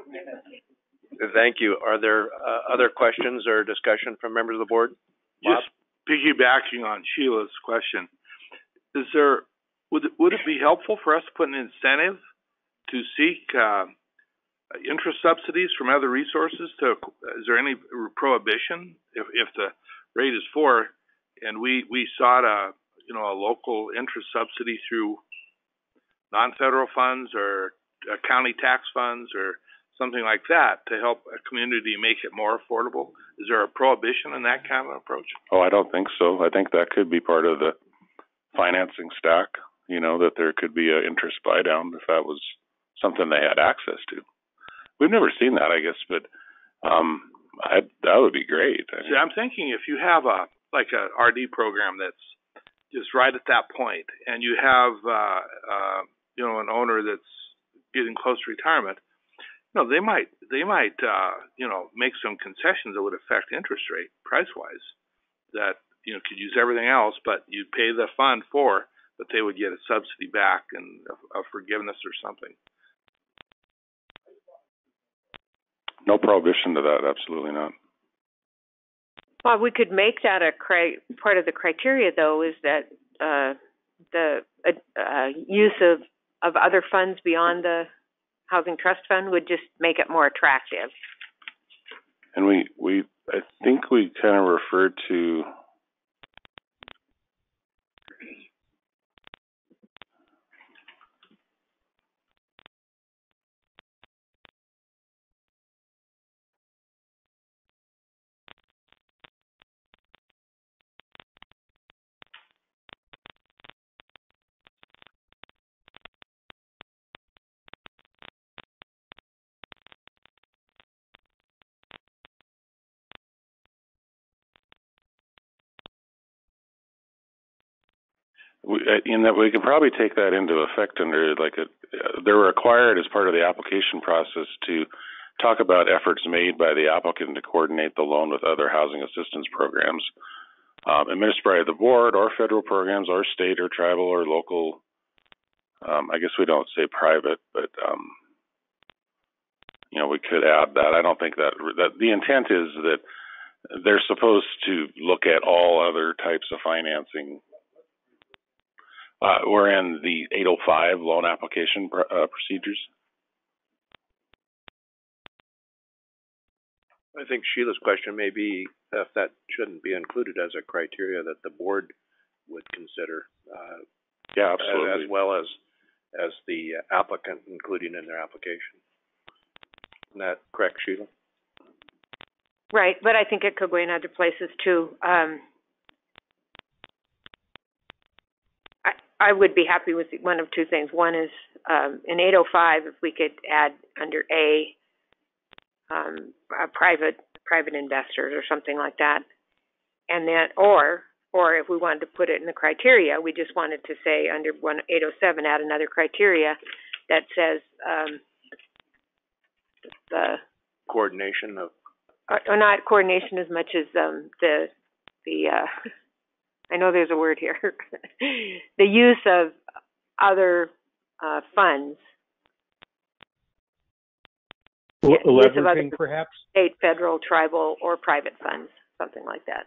Thank you. Are there other questions or discussion from members of the board? Just piggybacking on Sheila's question, would it be helpful for us to put an incentive to seek interest subsidies from other resources? Is there any prohibition if the rate is 4 and we sought a local interest subsidy through non-federal funds or county tax funds or something like that to help a community make it more affordable? Is there a prohibition in that kind of approach? Oh, I don't think so. I think that could be part of the financing stack, that there could be an interest buy down if that was something they had access to. We've never seen that, I guess, but that would be great. See, I'm thinking if you have a RD program that's just right at that point, and you have an owner that's getting close to retirement, they might make some concessions that would affect interest rate price wise that could use everything else, but you pay the fund for, but they would get a subsidy back and a forgiveness or something. No prohibition to that, absolutely not. Well, we could make that part of the criteria, though, is that the use of other funds beyond the Housing Trust Fund would just make it more attractive. And I think we kind of referred to in that we can probably take that into effect under they're required as part of the application process to talk about efforts made by the applicant to coordinate the loan with other housing assistance programs administered by the board or federal programs or state or tribal or local. I guess we don't say private, but we could add that. I don't think that the intent is that they're supposed to look at all other types of financing. We're in the 805 loan application procedures. I think Sheila's question may be if that shouldn't be included as a criteria that the board would consider. Yeah, absolutely. As well as the applicant including in their application. Isn't that correct, Sheila? Right, but I think it could go in other places too. I would be happy with one of two things. One is in 805, if we could add under a private investors or something like that, and then or if we wanted to put it in the criteria, we just wanted to say under 807 add another criteria that says the coordination of or not coordination as much as the I know there's a word here the use of other funds. Leveraging, perhaps? State, federal, tribal, or private funds, something like that.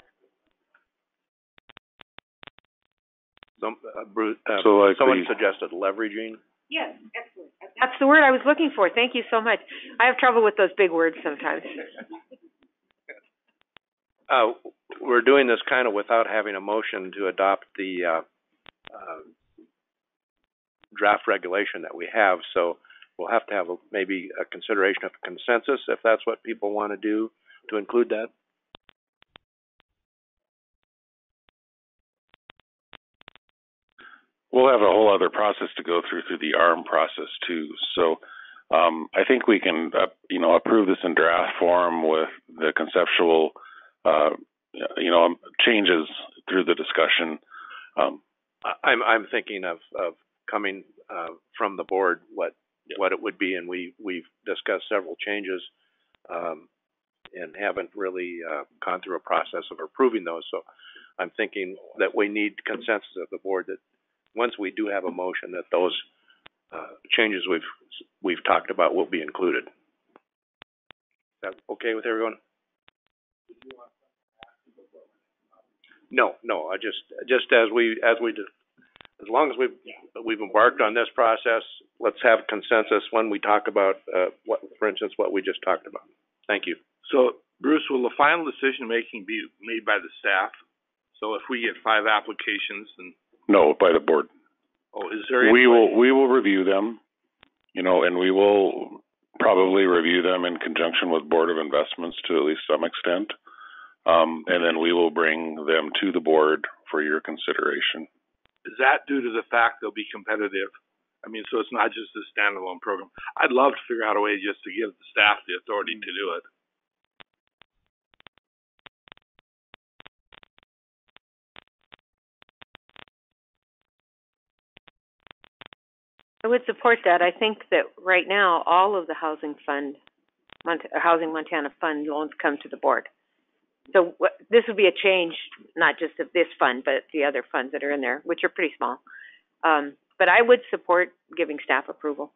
Bruce, so someone suggested leveraging. Yes, excellent. That's the word I was looking for. Thank you so much. I have trouble with those big words sometimes. We're doing this kind of without having a motion to adopt the draft regulation that we have, so we'll have to have maybe a consideration of consensus if that's what people want to do to include that. We'll have a whole other process to go through the ARM process too. So I think we can, approve this in draft form with the conceptual, changes through the discussion. I'm thinking of coming from the board what it would be, and we've discussed several changes and haven't really gone through a process of approving those. So I'm thinking that we need consensus of the board that once we do have a motion that those changes we've talked about will be included. Is that okay with everyone? No. I just as long as we've embarked on this process, let's have consensus when we talk about for instance, what we just talked about. Thank you. So, Bruce, will the final decision making be made by the staff? So, if we get 5 applications, and no, by the board. Oh, is there? We will review them, and we will probably review them in conjunction with Board of Investments to at least some extent, and then we will bring them to the board for your consideration. Is that due to the fact they'll be competitive? I mean, so it's not just a standalone program. I'd love to figure out a way just to give the staff the authority to do it. I would support that. I think that right now all of the Housing Montana Fund loans come to the board. So this would be a change, not just of this fund, but the other funds that are in there, which are pretty small. But I would support giving staff approval.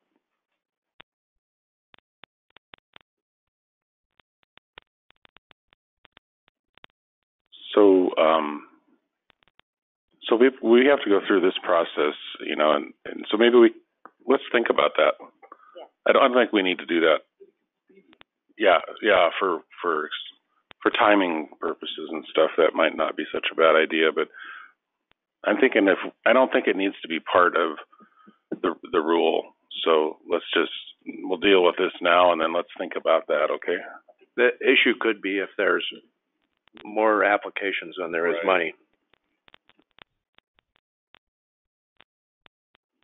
So, we have to go through this process, and so maybe let's think about that. Yeah. I don't think we need to do that. Yeah, for timing purposes and stuff, that might not be such a bad idea, but I'm thinking I don't think it needs to be part of the rule. So we'll deal with this now, and then let's think about that, okay? The issue could be if there's more applications than there is money.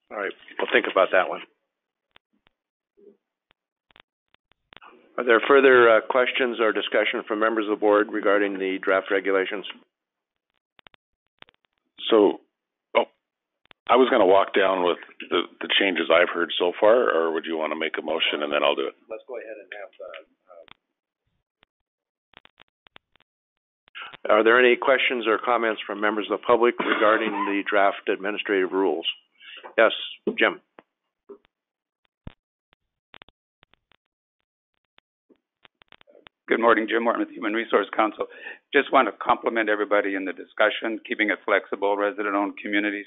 All right, we'll think about that one. Are there further questions or discussion from members of the board regarding the draft regulations? So, I was going to walk down with the changes I've heard so far, or would you want to make a motion and then I'll do it? Let's go ahead and have, are there any questions or comments from members of the public regarding the draft administrative rules? Yes, Jim. Good morning, Jim Morton with Human Resource Council. Just want to compliment everybody in the discussion, keeping it flexible, resident-owned communities.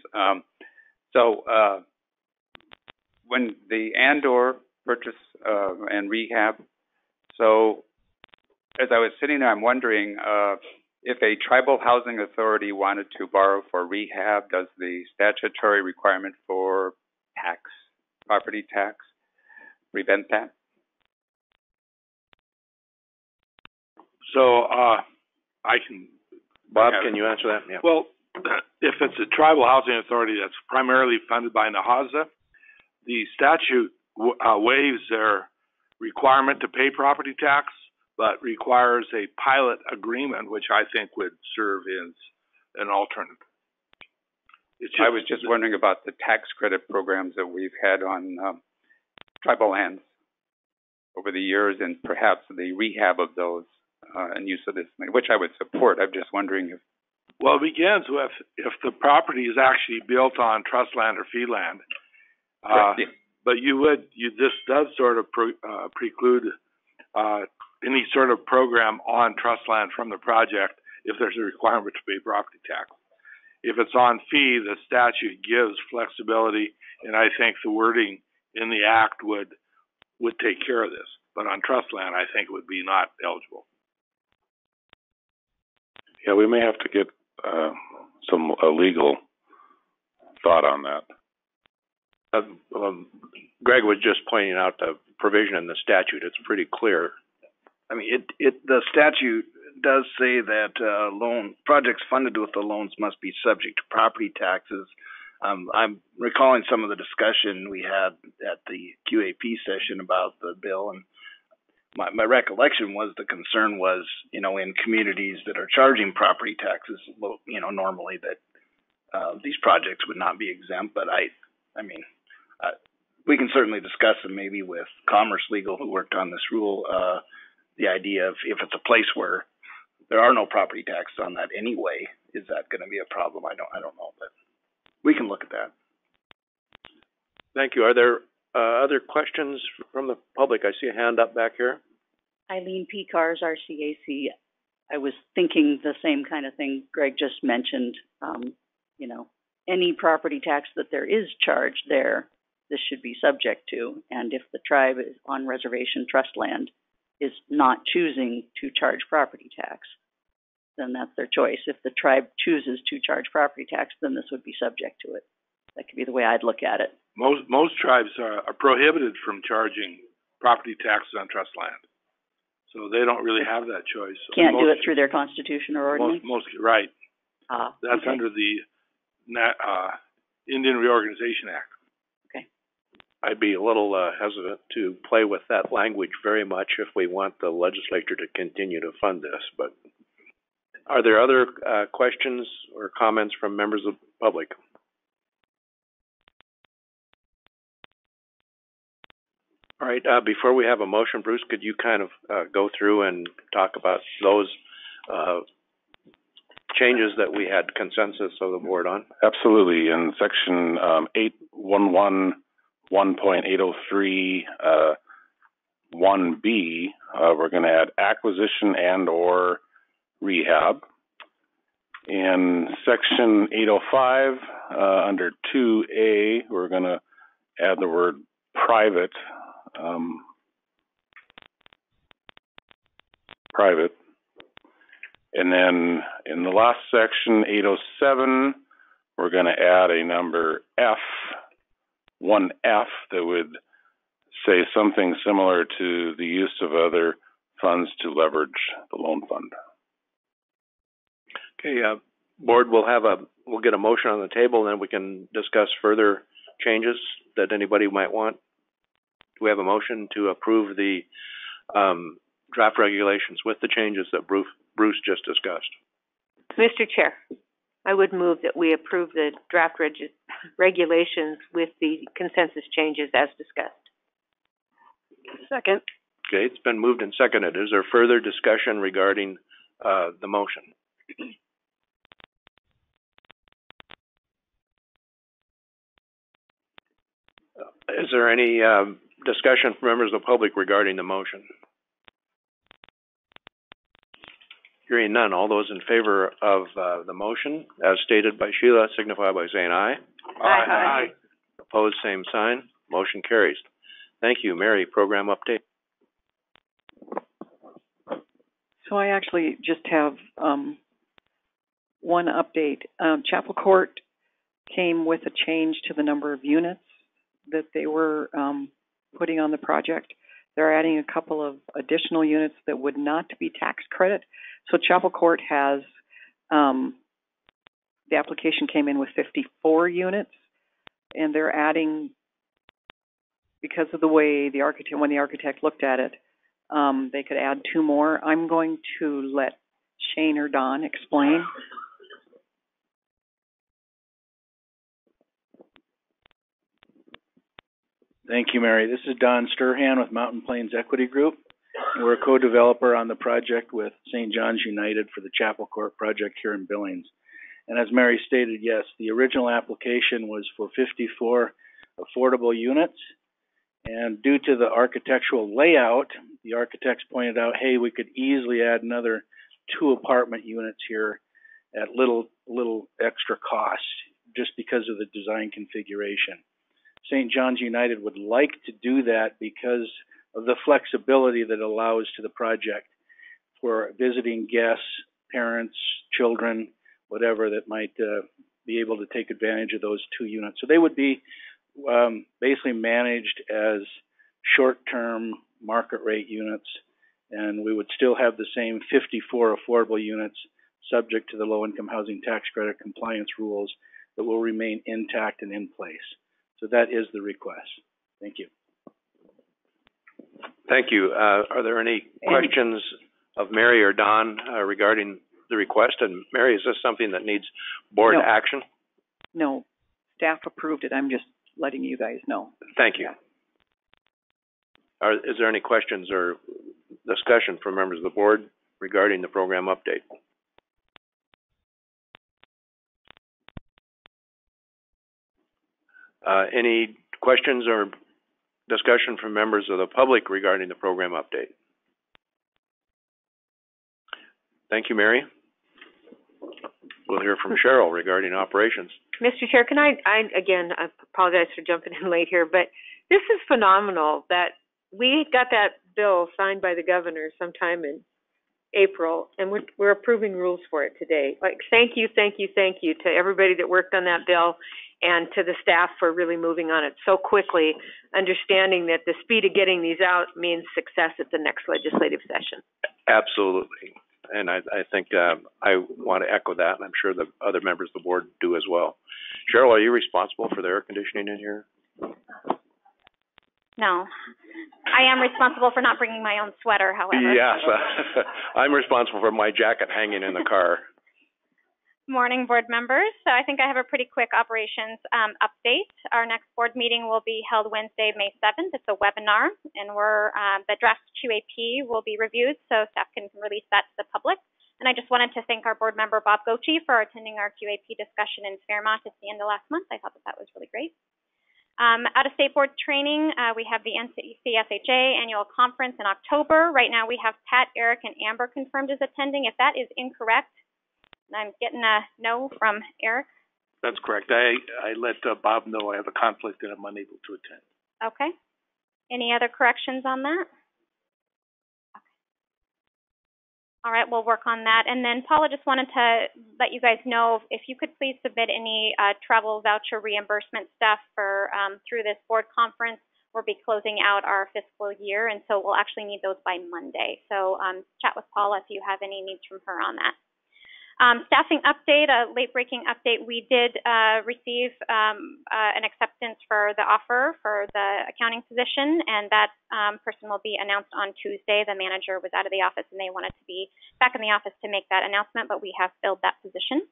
When the and/or purchase and rehab, so as I was sitting there, I'm wondering if a tribal housing authority wanted to borrow for rehab, does the statutory requirement for property tax, prevent that? So, I can. Bob, can you answer that? Yeah. Well, if it's a tribal housing authority that's primarily funded by NAHAZA, the statute waives their requirement to pay property tax, but requires a pilot agreement, which I think would serve as an alternative. I was just wondering about the tax credit programs that we've had on tribal lands over the years, and perhaps the rehab of those and use of this money, which I would support. I'm just wondering if. Well, it begins with if the property is actually built on trust land or fee land. But this does sort of preclude any sort of program on trust land from the project if there's a requirement to pay property tax. If it's on fee, the statute gives flexibility, and I think the wording in the act would take care of this. But on trust land, I think it would be not eligible. Yeah, we may have to get some legal thought on that. Greg was just pointing out the provision in the statute. It's pretty clear. I mean, the statute does say that projects funded with the loans must be subject to property taxes. I'm recalling some of the discussion we had at the QAP session about the bill, and my recollection was the concern was, in communities that are charging property taxes, normally that these projects would not be exempt. But we can certainly discuss them maybe with Commerce Legal, who worked on this rule. The idea of if it's a place where there are no property taxes on that anyway, is that going to be a problem? I don't know, but we can look at that. Thank you. Are there other questions from the public? I see a hand up back here. Eileen P. Cars, RCAC. I was thinking the same kind of thing Greg just mentioned. Any property tax that there is charged there, this should be subject to. And if the tribe is on reservation trust land is not choosing to charge property tax, then that's their choice. If the tribe chooses to charge property tax, then this would be subject to it. That could be the way I'd look at it. Most tribes are prohibited from charging property taxes on trust land, so they don't really have that choice. Can't do it through their constitution or ordinance? Right. That's okay. under the Indian Reorganization Act. Okay. I'd be a little hesitant to play with that language very much if we want the legislature to continue to fund this. But are there other questions or comments from members of the public? All right, before we have a motion, Bruce, could you kind of go through and talk about those changes that we had consensus of the board on? Absolutely. In section 811.1.803 1B, we're going to add acquisition and or rehab. In section 805, under 2A, we're going to add the word private. Private. And then in the last section, 807, we're going to add a number F, 1F, that would say something similar to the use of other funds to leverage the loan fund. Okay, board, we'll get a motion on the table, and then we can discuss further changes that anybody might want. Do we have a motion to approve the draft regulations with the changes that Bruce just discussed? Mr. Chair, I would move that we approve the draft regulations with the consensus changes as discussed. Second. Okay, it's been moved and seconded. Is there further discussion regarding the motion? Is there any discussion from members of the public regarding the motion? Hearing none, all those in favor of the motion, as stated by Sheila, signify by saying aye. Aye. Aye. Opposed, same sign. Motion carries. Thank you. Mary, program update. So I actually just have one update. Chapel Court came with a change to the number of units that they were putting on the project. They're adding a couple of additional units that would not be tax credit. So Chapel Court has, the application came in with 54 units, and they're adding, because of the way the architect, when the architect looked at it, they could add 2 more. I'm going to let Shane or Don explain. Thank you, Mary. This is Don Sturhan with Mountain Plains Equity Group. We're a co-developer on the project with St. John's United for the Chapel Court project here in Billings. And as Mary stated, yes, the original application was for 54 affordable units. And due to the architectural layout, the architects pointed out, hey, we could easily add another 2 apartment units here at little extra cost, just because of the design configuration. St. John's United would like to do that because of the flexibility that allows to the project for visiting guests, parents, children, whatever that might be able to take advantage of those 2 units. So they would be basically managed as short-term market rate units, and we would still have the same 54 affordable units subject to the low-income housing tax credit compliance rules that will remain intact and in place. So that is the request. Thank you. Thank you. Are there any questions of Mary or Don regarding the request? And Mary, is this something that needs board action? No, staff approved it. I'm just letting you guys know. Thank you. Is there any questions or discussion from members of the board regarding the program update? Any questions or discussion from members of the public regarding the program update? Thank you, Mary. We'll hear from Cheryl regarding operations. Mr. Chair, can I apologize for jumping in late here, but this is phenomenal that we got that bill signed by the governor sometime in April, and we're approving rules for it today. Like, thank you to everybody that worked on that bill and to the staff for really moving on it so quickly, understanding that the speed of getting these out means success at the next legislative session. Absolutely. And I think I want to echo that, and I'm sure the other members of the board do as well. Cheryl, are you responsible for the air conditioning in here? No. I am responsible for not bringing my own sweater, however. Yes. I'm responsible for my jacket hanging in the car. Morning, board members. So I think I have a pretty quick operations update. Our next board meeting will be held Wednesday, May 7th. It's a webinar, and the draft QAP will be reviewed so staff can release that to the public. And I just wanted to thank our board member, Bob Gochi, for attending our QAP discussion in Fairmont at the end of last month. I thought that was really great. Out-of-state board training, we have the NCSHA annual conference in October. Right now we have Pat, Eric, and Amber confirmed as attending. If that is incorrect, I'm getting a no from Eric. That's correct. I let Bob know I have a conflict and I'm unable to attend. Okay. Any other corrections on that? Okay. All right, we'll work on that. And then Paula, just wanted to let you guys know if you could please submit any travel voucher reimbursement stuff for through this board conference. We'll be closing out our fiscal year, and so we'll actually need those by Monday. So chat with Paula if you have any needs from her on that. Staffing update, a late-breaking update. We did receive an acceptance for the offer for the accounting position, and that person will be announced on Tuesday. The manager was out of the office, and they wanted to be back in the office to make that announcement, but we have filled that position.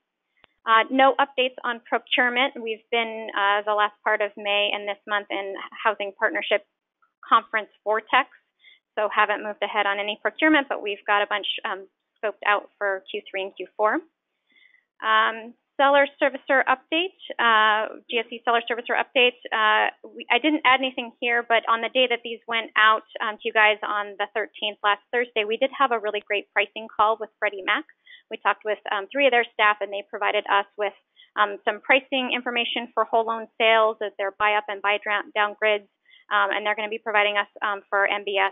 No updates on procurement. We've been the last part of May and this month in Housing Partnership Conference Vortex, so haven't moved ahead on any procurement, but we've got a bunch scoped out for Q3 and Q4. Seller servicer update, GSE seller servicer update. I didn't add anything here, but on the day that these went out to you guys on the 13th, last Thursday, we did have a really great pricing call with Freddie Mac. We talked with 3 of their staff, and they provided us with some pricing information for whole loan sales as their buy up and buy down grids, and they're going to be providing us for MBS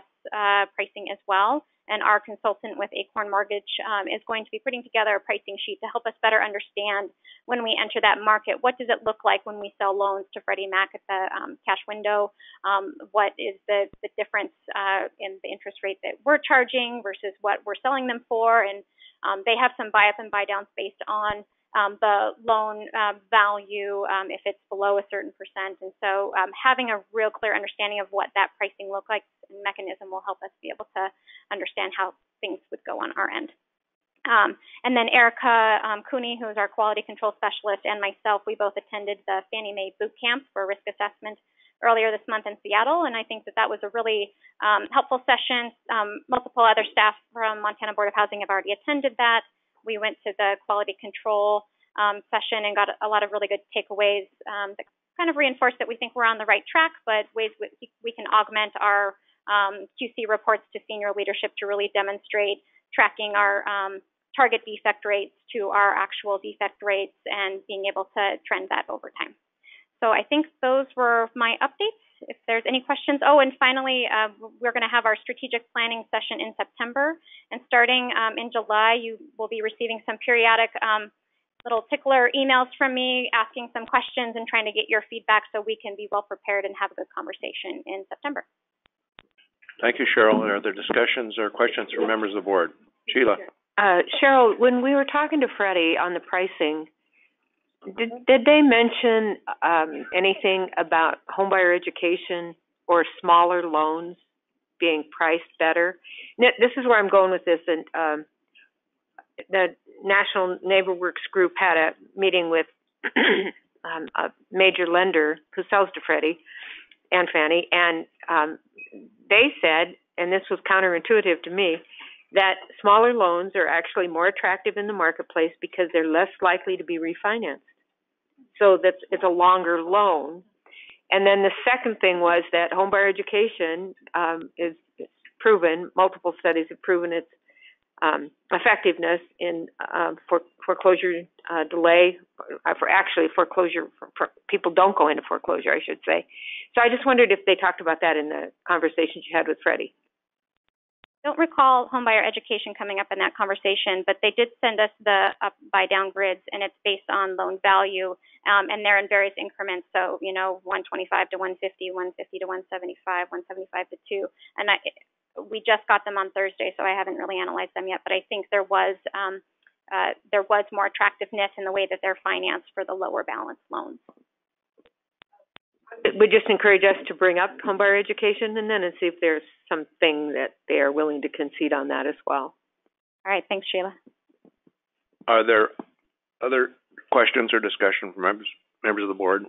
pricing as well. And our consultant with Acorn Mortgage is going to be putting together a pricing sheet to help us better understand when we enter that market, what does it look like when we sell loans to Freddie Mac at the cash window? What is the difference in the interest rate that we're charging versus what we're selling them for? And they have some buy up and buy downs based on the loan value if it's below a certain percent. And so having a real clear understanding of what that pricing look like and mechanism will help us be able to understand how things would go on our end. And then Erica Cooney, who is our quality control specialist, and myself, we both attended the Fannie Mae boot camp for risk assessment earlier this month in Seattle, and I think that that was a really helpful session. Multiple other staff from Montana Board of Housing have already attended that. We went to the quality control session and got a lot of really good takeaways that kind of reinforced that we think we're on the right track, but ways we can augment our QC reports to senior leadership to really demonstrate tracking our target defect rates to our actual defect rates and being able to trend that over time. So I think those were my updates. If there's any questions. Oh, and finally, we're going to have our strategic planning session in September. And starting in July, you will be receiving some periodic little tickler emails from me asking some questions and trying to get your feedback so we can be well prepared and have a good conversation in September. Thank you, Cheryl. Are there discussions or questions from members of the board? Sheila. Cheryl, when we were talking to Freddie on the pricing, did they mention anything about homebuyer education or smaller loans being priced better? This is where I'm going with this. And the National Neighbor Works Group had a meeting with a major lender who sells to Freddie and Fannie, and they said, and this was counterintuitive to me, that smaller loans are actually more attractive in the marketplace because they're less likely to be refinanced. So that's it's a longer loan. And then the second thing was that homebuyer education is proven, multiple studies have proven its effectiveness in foreclosure delay, for actually foreclosure, for people don't go into foreclosure, I should say. So I just wondered if they talked about that in the conversations you had with Freddie. Don't recall homebuyer education coming up in that conversation, but they did send us the up buy down grids, and it's based on loan value, and they're in various increments. So, 125 to 150, 150 to 175, 175 to 2. And we just got them on Thursday, so I haven't really analyzed them yet. But I think there was more attractiveness in the way that they're financed for the lower balance loans. We just encourage us to bring up homebuyer education and see if there's something that they are willing to concede on that as well. All right. Thanks, Sheila. Are there other questions or discussion from members of the board?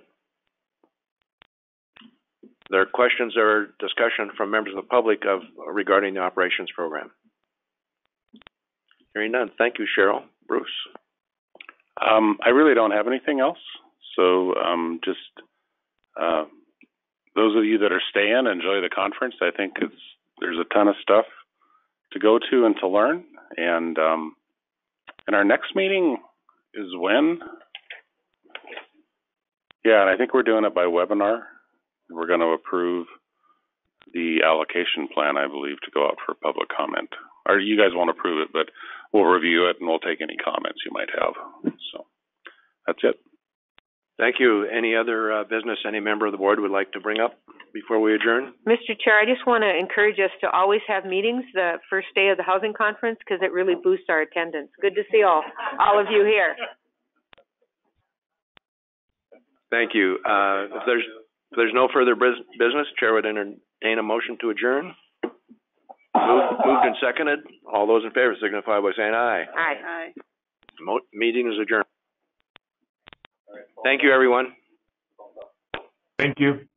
There are questions or discussion from members of the public regarding the operations program. Hearing none. Thank you, Cheryl. Bruce. I really don't have anything else. So just those of you that are staying, enjoy the conference. I think there's a ton of stuff to go to and to learn. And our next meeting is when? Yeah, and I think we're doing it by webinar. We're going to approve the allocation plan, I believe, to go out for public comment. Or you guys won't approve it, but we'll review it and we'll take any comments you might have. So that's it. Thank you. Any other business any member of the board would like to bring up before we adjourn? Mr. Chair, I just want to encourage us to always have meetings the first day of the housing conference because it really boosts our attendance. Good to see all of you here. Thank you. If there's no further business, Chair would entertain a motion to adjourn. Moved and seconded. All those in favor signify by saying aye. Aye. Meeting is adjourned. Thank you, everyone. Thank you.